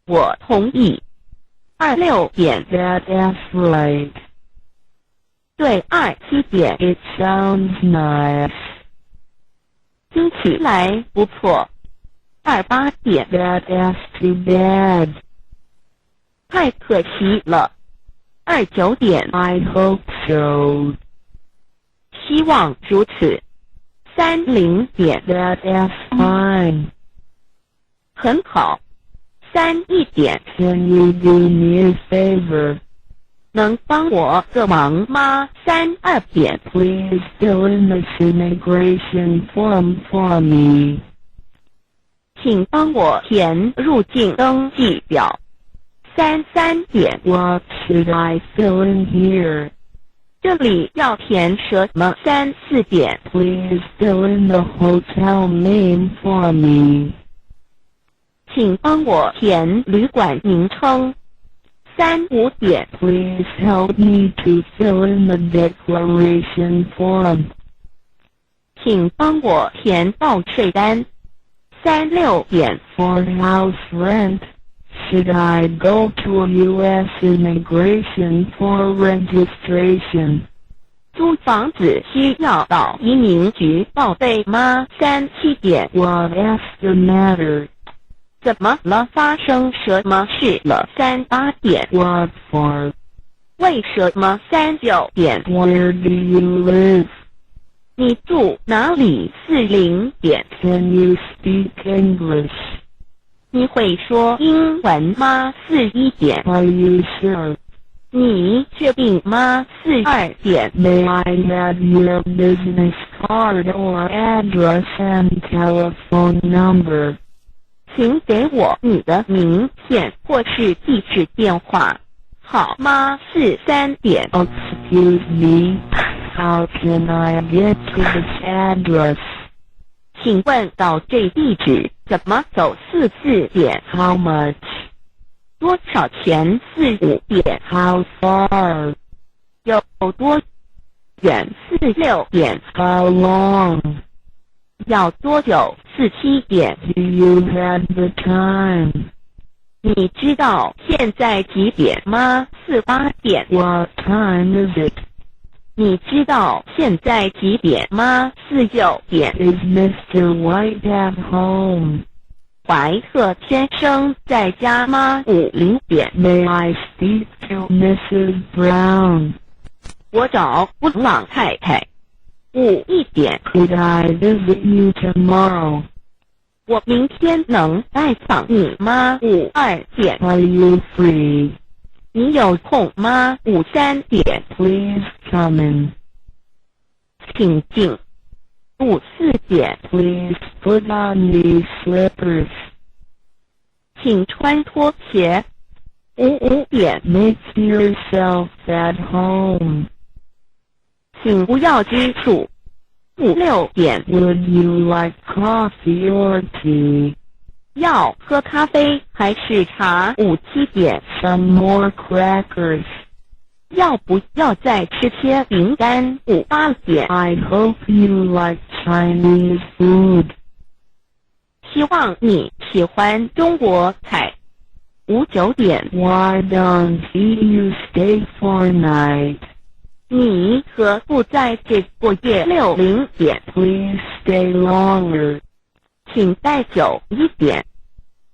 我同意。26点， That's right. 对。27点， It sounds nice. 听起来不错。28点， That's too bad. 太可惜了。29点， I hope so. 希望如此。30点， That's fine. 很好。31点， Can you do me a favor? 能帮我个忙吗？32点， Please fill in this immigration form for me. 请帮我填入境登记表。33点， What should I fill in here? 这里要填什么？34点， Please fill in the hotel name for me. 请帮我填旅馆名称。35点， Please help me to fill in the declaration form. 请帮我填报税单。36点， For house rent, should I go to a U.S. immigration for registration? 租房子需要到移民局报备吗？37点， What's the matter? 怎么了？发生什么事了？38点， What for? 为什么？39点， Where do you live? 你住哪里？40点， Can you speak English? 你会说英文吗？41点， Are you sure? 你确定吗？42点， May I have your business card or address and telephone number? 请给我你的名片或是地址电话，好吗？43点， Excuse me, how can I get to this address? 请问到这地址怎么走？44点， How much? 多少钱？45点， How far? 有多远？46点， How long? 要多久？47点， Do you have the time? 你知道现在几点吗？48点， What time is it? 你知道现在几点吗？49点， Is Mr. White at home? 怀特先生在家吗？50点， May I speak to Mrs. Brown? 我找布朗太太。51点， Could I visit you tomorrow? 我明天能拜访你吗？52点， Are you free? 你有空吗？53点， Please come in. 请进。54点， Please put on these slippers. 请穿拖鞋。55点， Make yourself at home. 请不要拘束。56点， Would you like coffee or tea? 要喝咖啡还是茶？57点， Some more crackers. 要不要再吃些饼干？58点， I hope you like Chinese food. 希望你喜欢中国菜。59点， Why don't you stay for a night? 你何不在这过夜60点？ Please stay longer. 请再久一点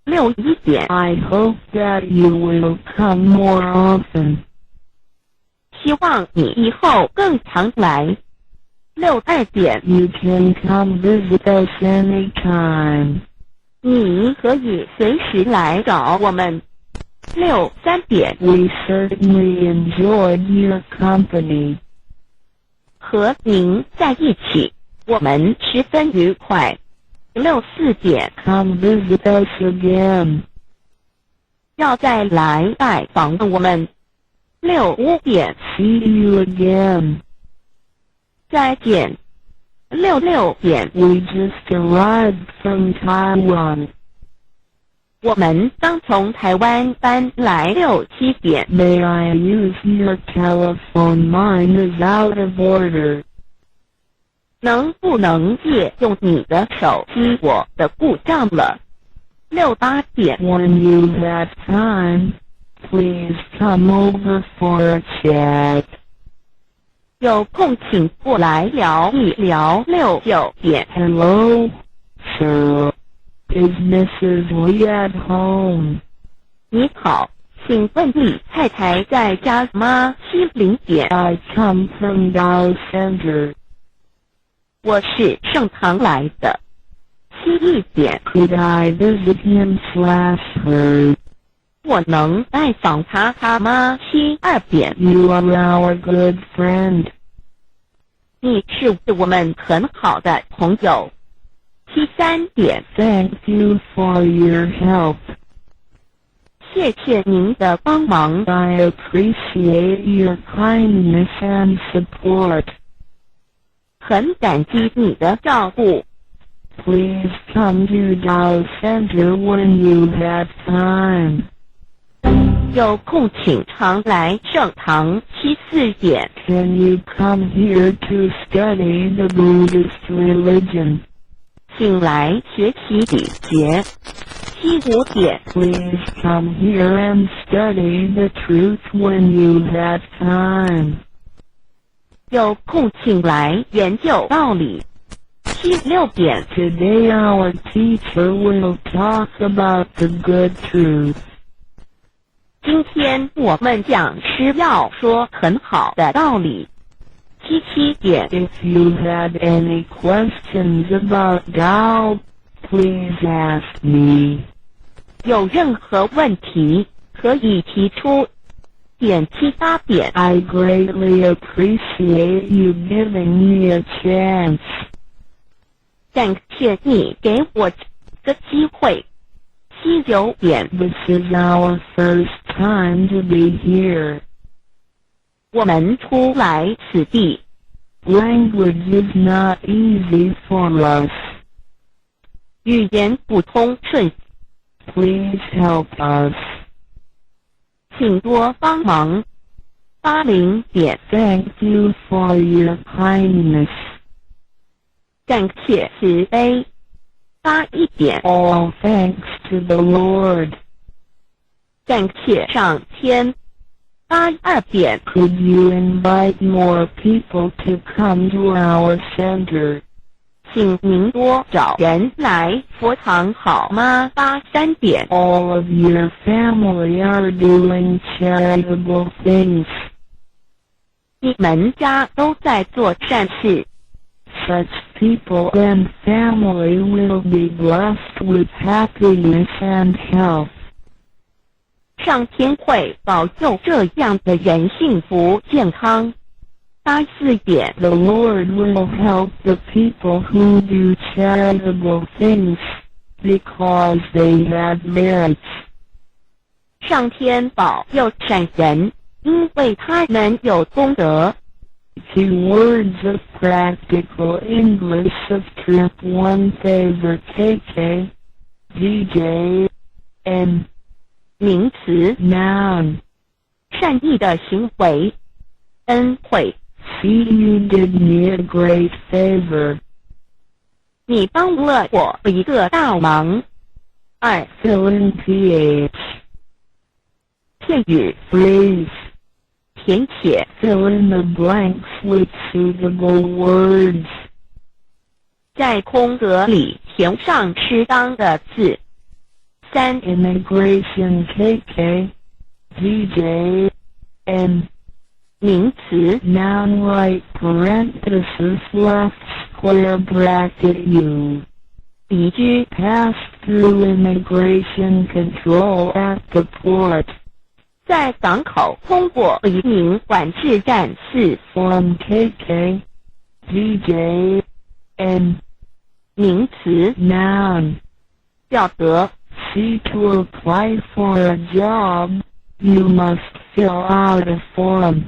，61点。 I hope that you will come more often. 希望你以后更常来，62点。 You can come visit us anytime. 你可以随时来找我们，63点。 We certainly enjoyed your company. 和您在一起，我们十分愉快，64点。 Come visit us again. 要再来拜访我们，65点。 See you again. 再见，66点。 We just arrived from Taiwan. 我们刚从台湾搬来，67点。 May I use your telephone? Mine is out of order. 能不能借用你的手机？我的故障了，68点。 When you have time, please come over for a chat. 有空请过来聊一聊，69点。 Hello, sir. Is Mrs. Lee at home? 你好，请问李太太在家吗？70点。 I come from Dow Center. 我是盛唐来的，71点。 Could I visit him/her? 我能拜访他吗？72点。 You are our good friend. 你是我们很好的朋友，73点。 Thank you for your help. 谢谢您的帮忙， I appreciate your kindness and support. 很感激你的照顾。 Please come to Dow Center when you have time. 有空请常来盛唐，74点。 Can you come here to study the Buddhist religion? 请来学习礼节，75点。 Please come here and study the truth when you have time. 有空请来研究道理，76点。 Today our teacher will talk about the good truth. 今天我们讲师要说很好的道理，77点。 If you have any questions about Tao, please ask me. 有任何问题可以提出，点78点。 I greatly appreciate you giving me a chance. 感谢你给我这个机会，79点。 This is our first time to be here. 我们初来此地， Language is not easy for us. 语言不通顺， Please help us. 请多帮忙，80点。 Thank you for your kindness. 感谢慈悲，81点。 All thanks to the Lord. 感谢上天，82点。 Could you invite more people to come to our center? 请您多找人来佛堂好吗？83点。 All of your family are doing charitable things. 你们家都在做善事， Such people and family will be blessed with happiness and health. 上天会保佑这样的人幸福健康。84点。 The Lord will help the people who do charitable things, because they have merits. 上天保佑善人，因为他们有功德。 Two words of practical English of Trip 1 favor KK, DJ, N. 名词 Noun. 善意的行为，恩惠。 See, you did me a great favor. 你帮了我一个大忙。2. Fill in PH. 片语 Phrase. 填写 Fill in the blanks with suitable words. 在空格里填上适当的字。3. Immigration KK DJ N 名词 Noun right parenthesis left square bracket U 移居 Pass through immigration control at the port. 在港口通过移民管制站。4. Form KK DJ N 名词 Noun 表格 See to apply for a job, you must fill out a form.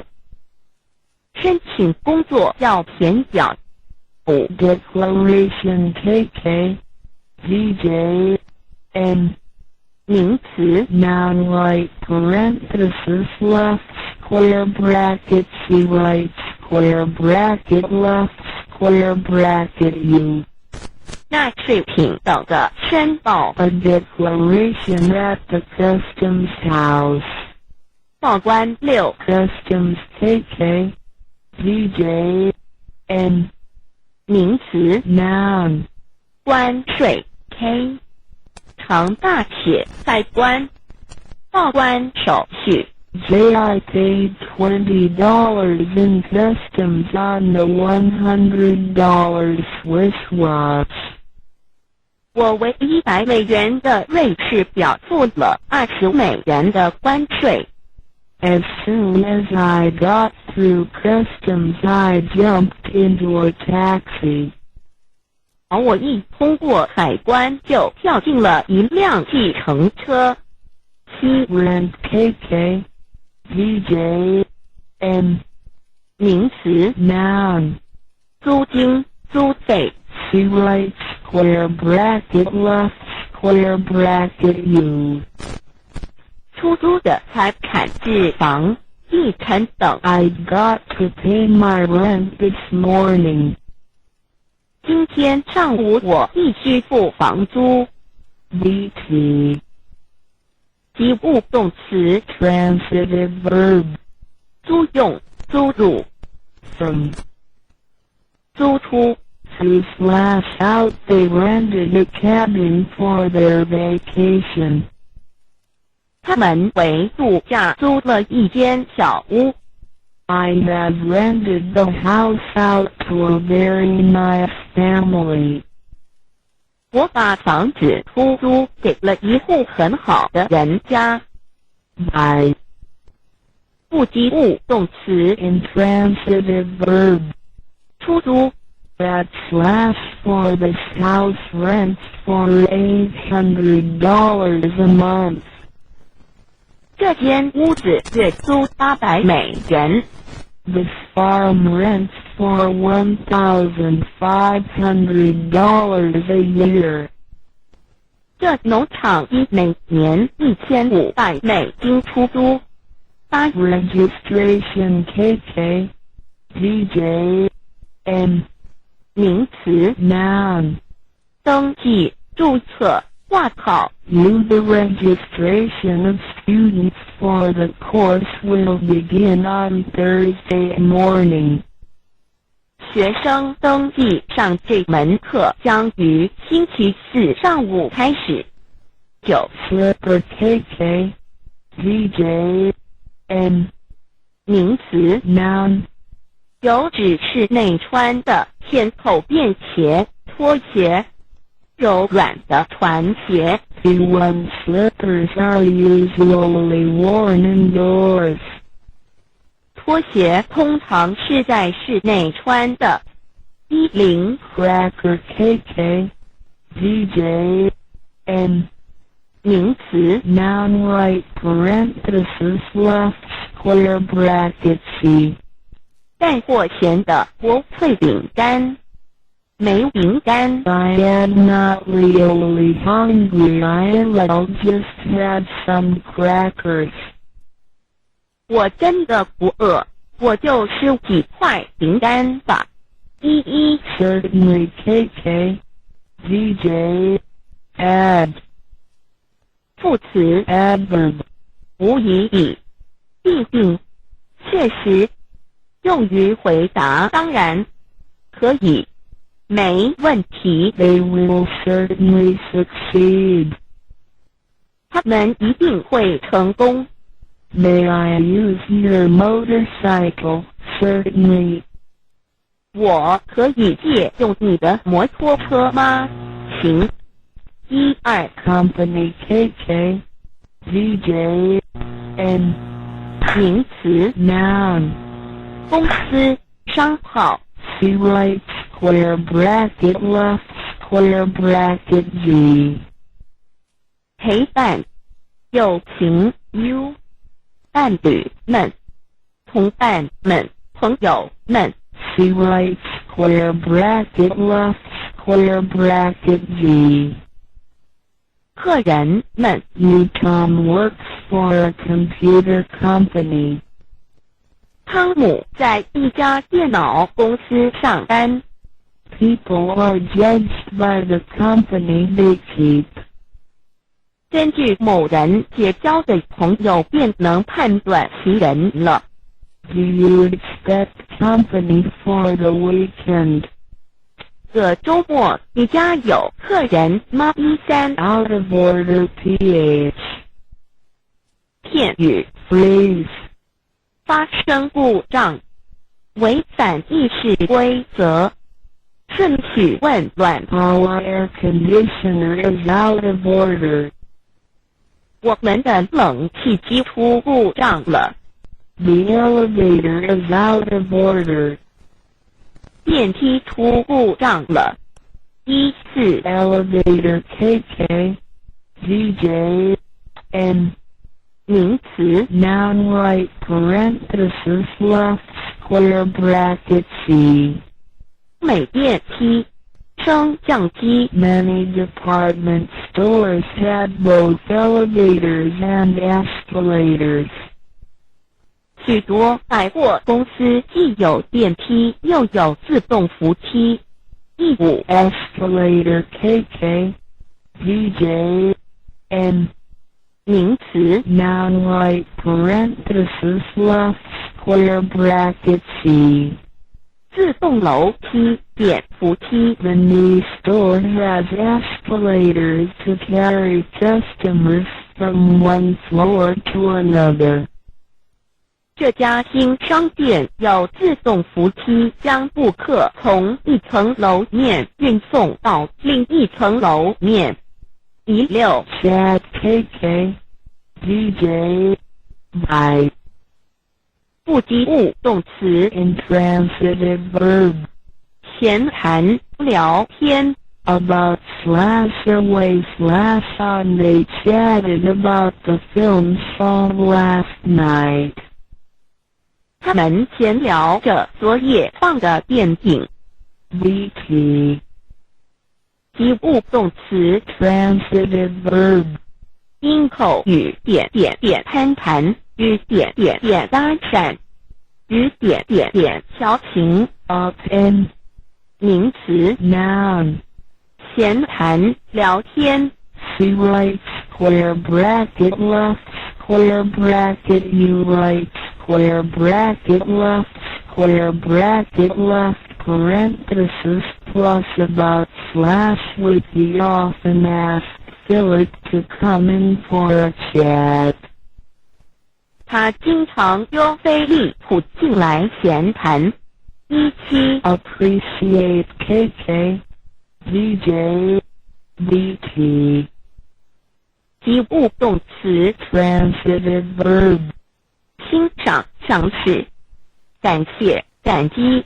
申请工作要填表。5. Declaration KK DJ N 名词 Noun right parenthesis left square bracket C right square bracket left square bracket U. 纳税品等的申报。 A declaration at the customs house. 报关。6. Customs KK DJ N 名词 Noun 关税 K 长大写海关。报关手续 I paid $20 in customs on the $100 Swiss watch. 我为$100的瑞士表付了$20的关税。As soon as I got through customs, I jumped into a taxi. 我一通过海关就跳进了一辆计程车。7. Rent KK DJ N 名词 Noun 租金租费。 C right square bracket left square bracket U. 出租的财产置房、地产等。 I got to pay my rent this morning. 今天上午我必须付房租。 BT 及物动词 Transitive verb 租用、租入、 from 租出。 to slash out. They rented a cabin for their vacation. 他们为度假租了一间小屋。 I have rented the house out to a very nice family. 我把房子出租给了一户很好的人家。 By 不及物动词 intransitive verb 出租。 that slash for this house rents for $800 a month. 这间屋子月租$800。 This farm rents for $1,500 a year. 这农场以每年$1,500出租。8. Registration KK DJ N 名词 Noun 登记、注册、挂靠。 The registration of students for the course will begin on Thursday morning. 学生登记上这门课将于星期四上午开始。9. Slipper KK DJ N 名词 Noun 有指室内穿的片口便鞋、拖鞋、柔软的船鞋。 P1 slippers are usually worn indoors. 拖鞋通常是在室内穿的。10. Cracker KK DJ N 名词 Noun right parenthesis left square bracket C. 带货前的薄脆饼干。梅饼干。 I am not really hungry. I'll just have some crackers. 我真的不饿，我就吃几块饼干吧。11. Certainly KK DJ Add 副词 Adverb 无疑以必定确实，用于回答当然，可以，没问题。 They will certainly succeed. 他们一定会成功。 May I use your motorcycle? Certainly. 我可以借用你的摩托车吗？请。1、2 Company KK. DJ. N. 名词 Noun. 公司商号 C right square bracket left square bracket G. 陪伴友情 U 伴侣们同伴们朋友们 C right square bracket left square bracket G. 客人们 You Tom works for a computer company. 汤姆在一家电脑公司上班。 People are judged by the company they keep. 根据某人结交的朋友便能判断其人了。 Do you expect company for the weekend? 这周末你家有客人吗？13 Out of order PH. 片语 Freeze. 发生故障，违反议事规则，顺序混乱。 Our air conditioner is out of order. 我们的冷气机出故障了， The elevator is out of order. 电梯出故障了。14 Elevator KK. DJ. N. 名词 Noun right parenthesis left square bracket C. 美电梯、升降机。 Many department stores had both elevators and escalators. 许多百货公司既有电梯又有自动扶梯。15 Escalator KK. DJ. N. 名词 Noun right parenthesis left square bracket C. 自动楼梯、电扶梯。 The new store has escalators to carry customers from one floor to another. 这家新商店有自动扶梯，将顾客从一层楼面运送到另一层楼面。16 Chat KK. DJ. By. 不及物动词 Intransitive verb. 闲谈聊天。 About slash away slash on they chatted about the film saw last night. 他们闲聊着昨夜放的电影。 VT. 及物动词 Transitive verb. 因口与点点点攀谈，与点点点搭讪，与点点点调情。 Up and. 名词 Noun. 闲谈聊天。 C right square bracket left square bracket U right square bracket left square bracket left parenthesis plus about slash with the often asked Philip to come in for a chat. 他经常约菲利普进来闲谈。17 Appreciate KK. DJ. VT. 及物动词 Transitive verb. 欣赏赏识，感谢感激，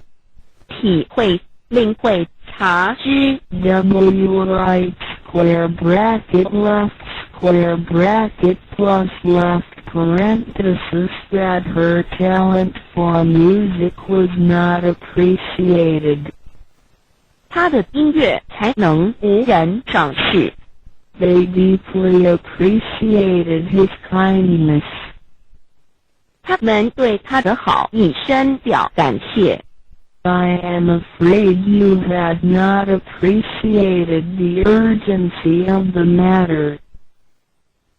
体会领会察知。 W right square bracket left square bracket plus left parenthesis that her talent for music was not appreciated. 他的音乐才能无人赏识。 They deeply appreciated his kindness. 他们对他的好意深表感谢。 I am afraid you had not appreciated the urgency of the matter.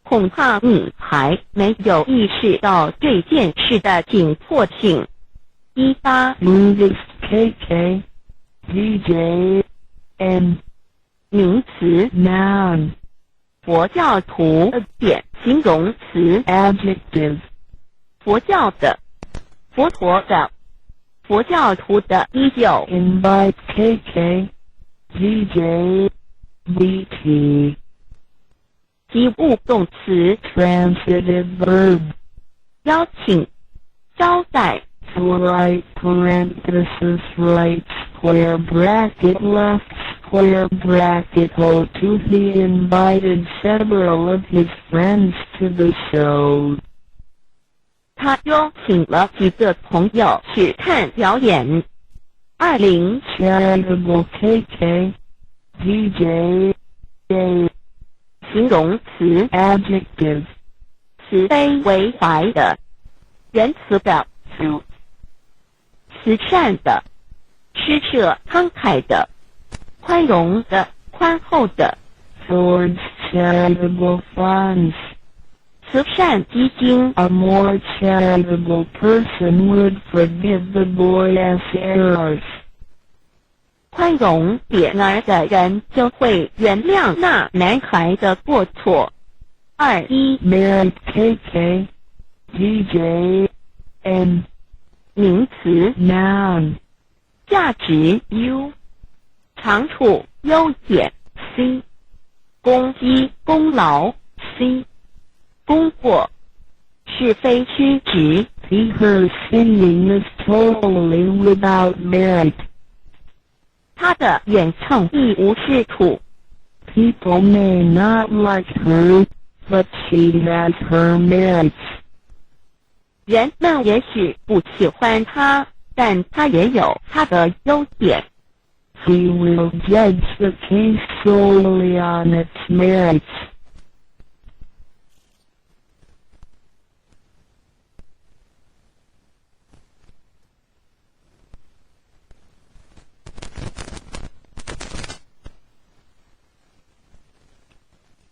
恐怕你还没有意识到这件事的紧迫性。18 Buddhist KK DJ N 名词 Noun 佛教徒点形容词 Adjective 佛教的佛陀的佛教徒的19 Invite KK DJ BT 及物动词 Transitive Verb 邀请招待 Right parenthesis right square bracket left square bracket O2 He invited several of his friends to the show. 他邀请了几个朋友去看表演。20 Charitable KK DJ A 形容词 Adjective 慈悲为怀的仁慈的慈善的施舍慷慨的宽容的宽厚的 Towards charitable funds. 慈善基金 A more charitable person would forgive the boy's errors. 宽容点儿的人就会原谅那男孩的过错。21 Merit KK DJ N 名词 Noun 价值 U 长处优点 C 功绩功劳 C 功过是非曲直 Her singing is totally without merit. 他的演唱一无是处。 People may not like her, but she has her merits. 人们也许不喜欢他，但他也有他的优点。 He will judge the case solely on its merits.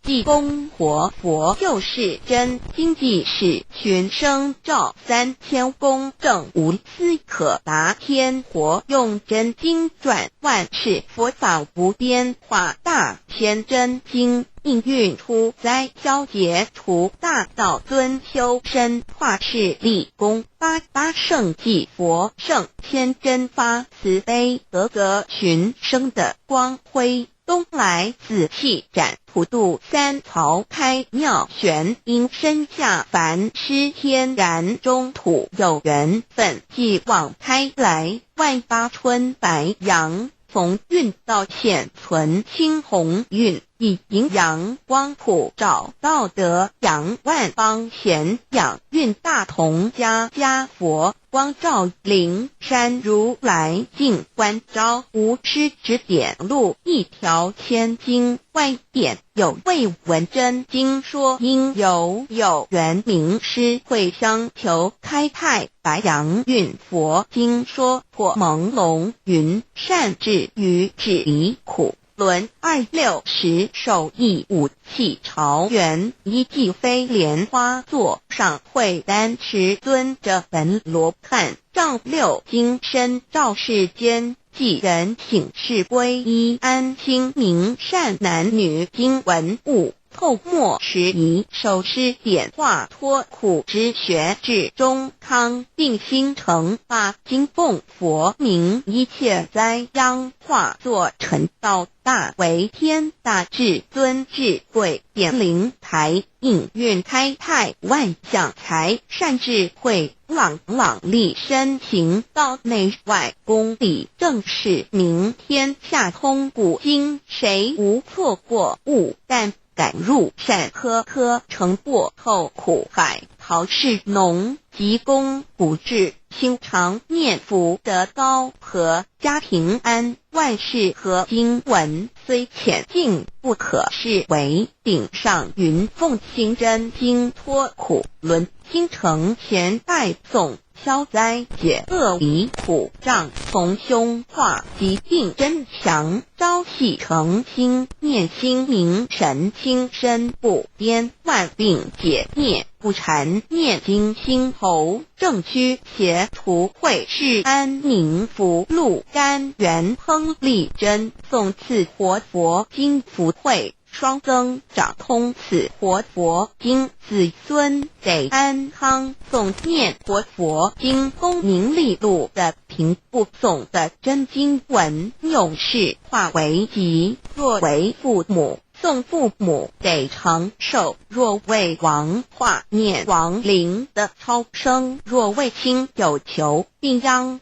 济公活佛就是真，经济是群生照三千公正无私可达天活，用真经转万事，佛法无边化大千真经。应运出灾消劫除大道尊修身化世立功88圣济佛圣天真发慈悲格格群生的光辉。东来紫气展普渡三曹开妙玄因身下凡师天然中土有缘分继往开来万八春白杨从运到现存青红运以迎阳光普照道德扬万邦贤养运大同家家佛光照灵山如来净观招无师指点路一条千经外典有未闻真经说应有缘名师会相求开泰白杨运佛经说破朦胧云善智于止离苦轮260手艺武器朝元一骑飞莲花座上会丹持尊着本罗汉丈六金身照世间济人请示皈依安清明善男女经文物后末时宜手施点化脱苦之学至中康定心诚发经供佛名一切灾殃化作尘道大为天大至尊至贵点灵台应运开泰万象财善智慧朗利身行道内外公理正是明天下通古今谁无错过物但赶入善科成过后苦海陶氏农急功补志心常念福得高和家平安万事和经文虽浅近不可视为顶上云凤行真经脱苦轮京城前拜诵消灾解厄离苦障从凶化疾病真强朝夕诚心念心明神清身不颠万病解灭不缠，念经心头正虚邪图会是安宁福禄甘元亨利贞诵次活佛经福慧双增长通此活佛经，子孙得安康。诵念活佛经，功名利禄的平不诵的真经文，永世化为吉。若为父母，诵父母得长寿；若为王，化念亡灵的超生；若为亲有求，病殃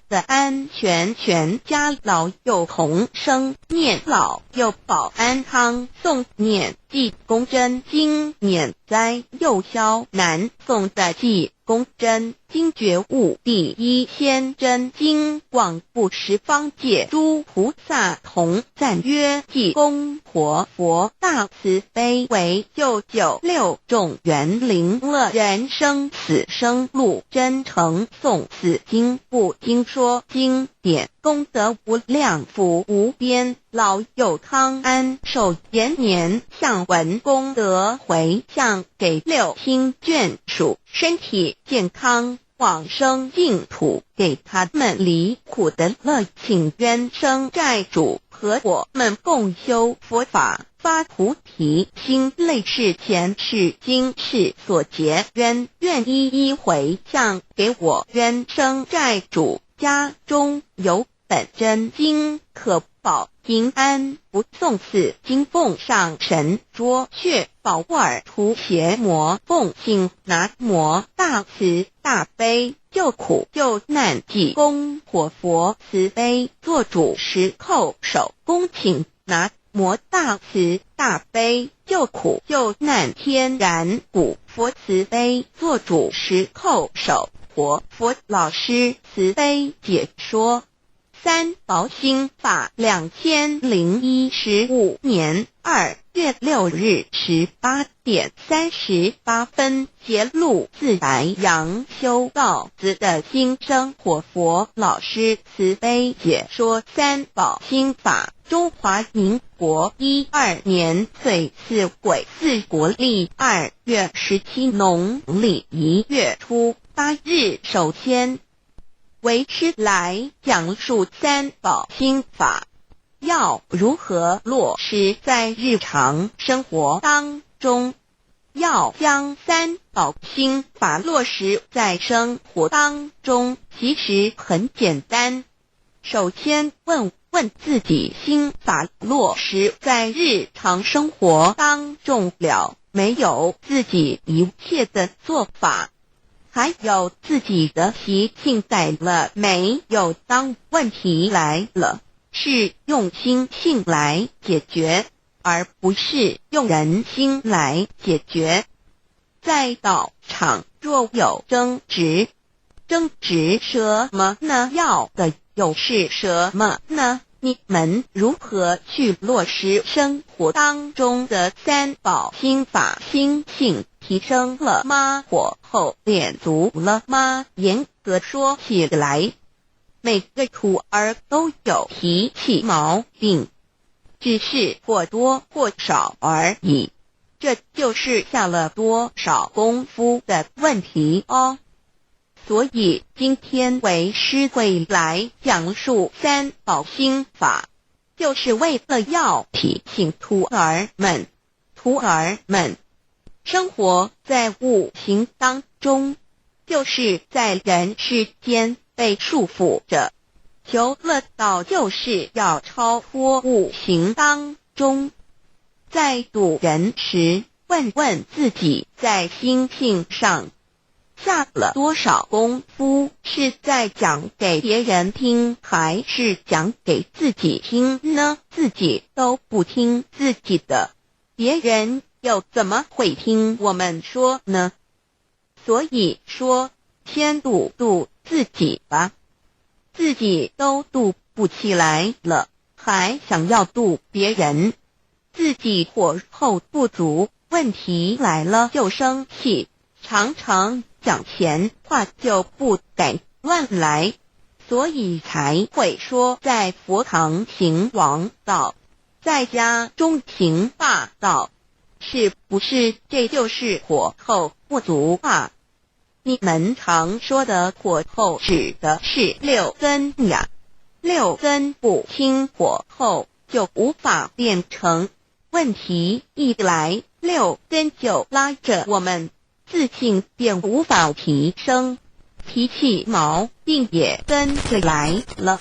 的安全，全家老幼同生，念老幼保安康。诵念济公真经，免灾又消难。诵的济公真经觉悟第一仙真经，广布十方界诸菩萨同赞曰：济公活佛大慈悲，为救96众园林乐人生死生路真诚。诵此经不听说经典，功德无量，福无边，老幼康安寿延年，向闻功德回向给六亲眷属，身体健康，往生净土，给他们离苦的乐。请冤生债主和我们共修佛法，发菩提心，类似前世今世所结冤，愿一一回向给我冤生债主。家中有本真经可保平安，不诵此经奉上神桌，却保尔图邪魔。奉请南无大慈大悲救苦救难济公活佛慈悲做主持叩首，恭请南无大慈大悲救苦救难天然古佛慈悲做主持叩首。活佛老师慈悲解说。三宝心法2015年2月6日18点38分节录自白杨修道子的新生活佛老师慈悲解说三宝心法。中华民国12年岁4癸4国历2月17农历1月初8日，首先为师来讲述三宝心法要如何落实在日常生活当中。要将三宝心法落实在生活当中，其实很简单。首先问问自己，心法落实在日常生活当中了没有？自己一切的做法还有自己的习性改了没有？当问题来了，是用心性来解决，而不是用人心来解决。在道场若有争执什么呢？要的又是什么呢？你们如何去落实生活当中的三宝心法？心性提升了吗？火候练足了吗？严格说起来，每个徒儿都有脾气毛病，只是或多或少而已，这就是下了多少功夫的问题哦。所以今天为师会来讲述三宝心法，就是为了要提醒徒儿们，生活在五行当中，就是在人世间被束缚着，求乐道就是要超脱五行当中。在度人时，问问自己，在心性上下了多少功夫？是在讲给别人听，还是讲给自己听呢？自己都不听自己的，别人又怎么会听我们说呢？所以说，先度自己吧，自己都度不起来了，还想要度别人，自己火候不足，问题来了就生气，常常讲闲话就不敢乱来，所以才会说在佛堂行王道，在家中行霸道。是不是这就是火候不足啊？你们常说的火候指的是6根呀，6根不听火候就无法变成。问题一来，6根就拉着我们，自信便无法提升，脾气毛病也跟着来了。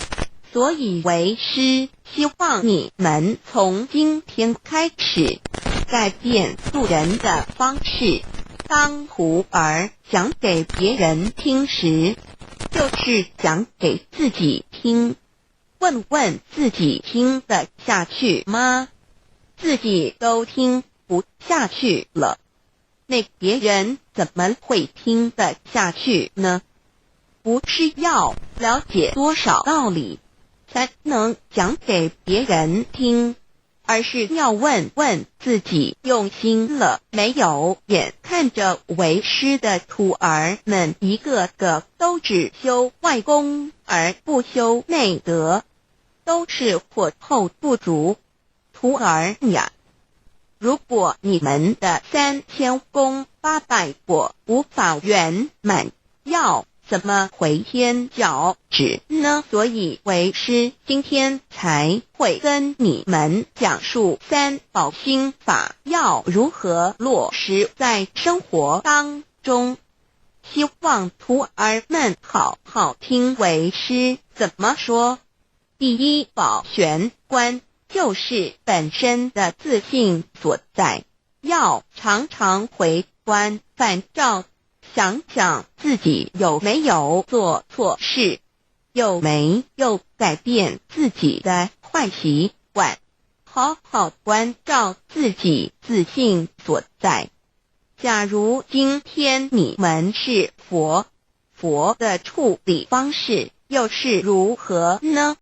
所以为师希望你们从今天开始改变做人的方式。当徒儿讲给别人听时，就是讲给自己听。问问自己听得下去吗？自己都听不下去了，那别人怎么会听得下去呢？不是要了解多少道理才能讲给别人听，而是要问问自己用心了没有。眼看着为师的徒儿们一个个都只修外功而不修内德，都是火候不足。徒儿呀，如果你们的3000功800果无法圆满，要怎么回天脚趾呢？所以为师今天才会跟你们讲述3宝心法要如何落实在生活当中。希望徒儿们好好听为师怎么说。第一宝玄关就是本身的自信所在，要常常回观反照，想想自己有没有做错事，有没有改变自己的坏习惯，好好关照自己自信所在。假如今天你们是佛的处理方式又是如何呢？